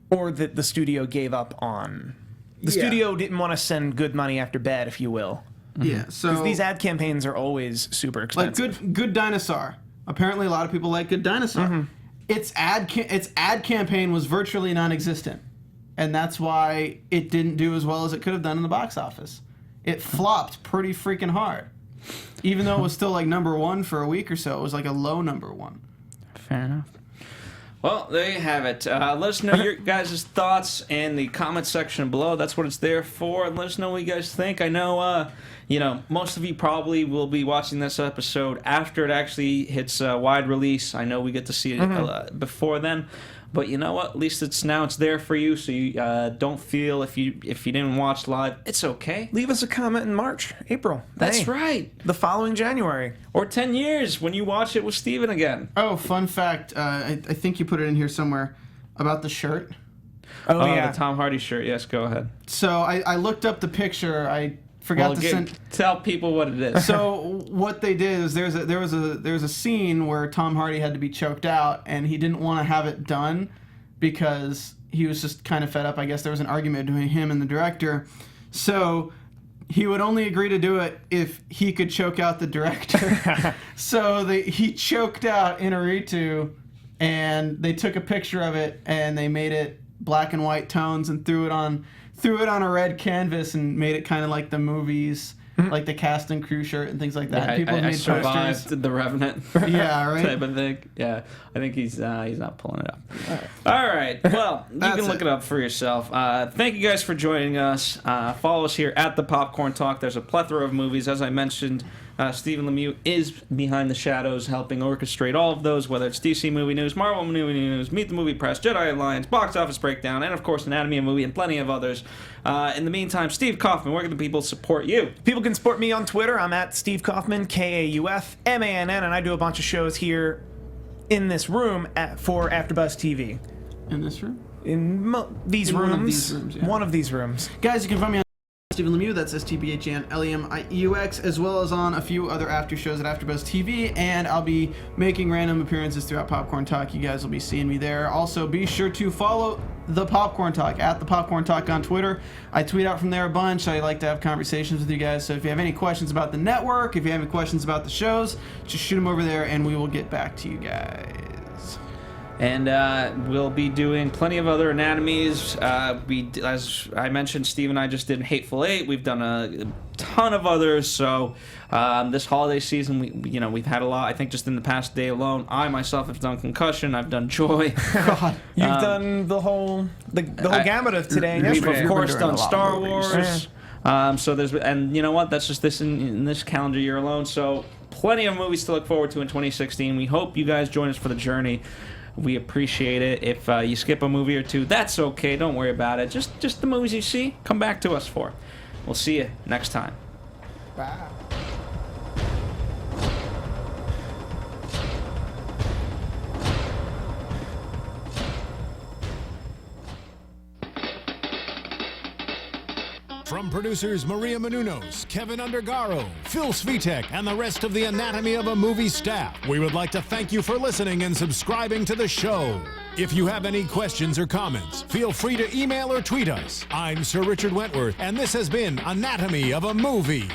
Or that the studio gave up on. The studio didn't want to send good money after bad, if you will. Yeah, so because these ad campaigns are always super expensive. Like Good Dinosaur. Apparently, a lot of people like Good Dinosaur. Its ad campaign was virtually non-existent, and that's why it didn't do as well as it could have done in the box office. It flopped pretty freaking hard, even though it was still like #1 for a week or so. It was like a low #1. Fair enough. Well, there you have it. Let us know your guys' thoughts in the comment section below. That's what it's there for. And let us know what you guys think. I know, most of you probably will be watching this episode after it actually hits wide release. I know we get to see it before then. But you know what? At least it's there for you, so you don't feel if you didn't watch live, it's okay. Leave us a comment in March, April. That's right. The following January. Or 10 years when you watch it with Steven again. Oh, fun fact. I think you put it in here somewhere about the shirt. Oh, yeah. The Tom Hardy shirt. Yes, go ahead. So I looked up the picture. I forgot to send. Tell people what it is. So what they did is there was a scene where Tom Hardy had to be choked out, and he didn't want to have it done because he was just kind of fed up. I guess there was an argument between him and the director. So he would only agree to do it if he could choke out the director. So he choked out Inarritu, and they took a picture of it and they made it black and white tones and threw it on a red canvas and made it kind of like the movies, like the cast and crew shirt and things like that. Yeah, People I made survived posters. the Revenant. Yeah, right. Type of thing. Yeah, I think he's not pulling it up. All right. Well, you can look it up for yourself. Thank you guys for joining us. Follow us here at the Popcorn Talk. There's a plethora of movies, as I mentioned. Stephen Lemieux is behind the shadows, helping orchestrate all of those, whether it's DC movie news, Marvel movie news, Meet the Movie Press, Jedi Alliance, Box Office Breakdown, and of course Anatomy of a Movie and plenty of others. In the meantime, Steve Kaufmann, where can the people support you? People can support me on Twitter. I'm at Steve Kaufmann, Kaufmann, and I do a bunch of shows here in this room for AfterBuzz TV. In this room? In these rooms. One of these rooms, yeah. One of these rooms. Guys, you can find me on Stephen Lemieux, that's STBHNLEMIUX, as well as on a few other after shows at AfterBuzz TV, and I'll be making random appearances throughout Popcorn Talk. You guys will be seeing me there. Also, be sure to follow the Popcorn Talk at the Popcorn Talk on Twitter. I tweet out from there a bunch. I like to have conversations with you guys, so if you have any questions about the network, if you have any questions about the shows, just shoot them over there, and we will get back to you guys. And we'll be doing plenty of other anatomies. As I mentioned, Steve and I just did Hateful Eight. We've done a ton of others. So this holiday season, we've had a lot. I think just in the past day alone, I myself have done Concussion. I've done Joy. God. You've done the whole gamut of today and We've yesterday. of course done a lot Star of Wars. movies. So there's, and you know what? That's just this in this calendar year alone. So plenty of movies to look forward to in 2016. We hope you guys join us for the journey. We appreciate it. If you skip a movie or two, that's okay. Don't worry about it. Just the movies you see, come back to us for. We'll see you next time. Bye. From producers Maria Menounos, Kevin Undergaro, Phil Svitek, and the rest of the Anatomy of a Movie staff, we would like to thank you for listening and subscribing to the show. If you have any questions or comments, feel free to email or tweet us. I'm Sir Richard Wentworth, and this has been Anatomy of a Movie.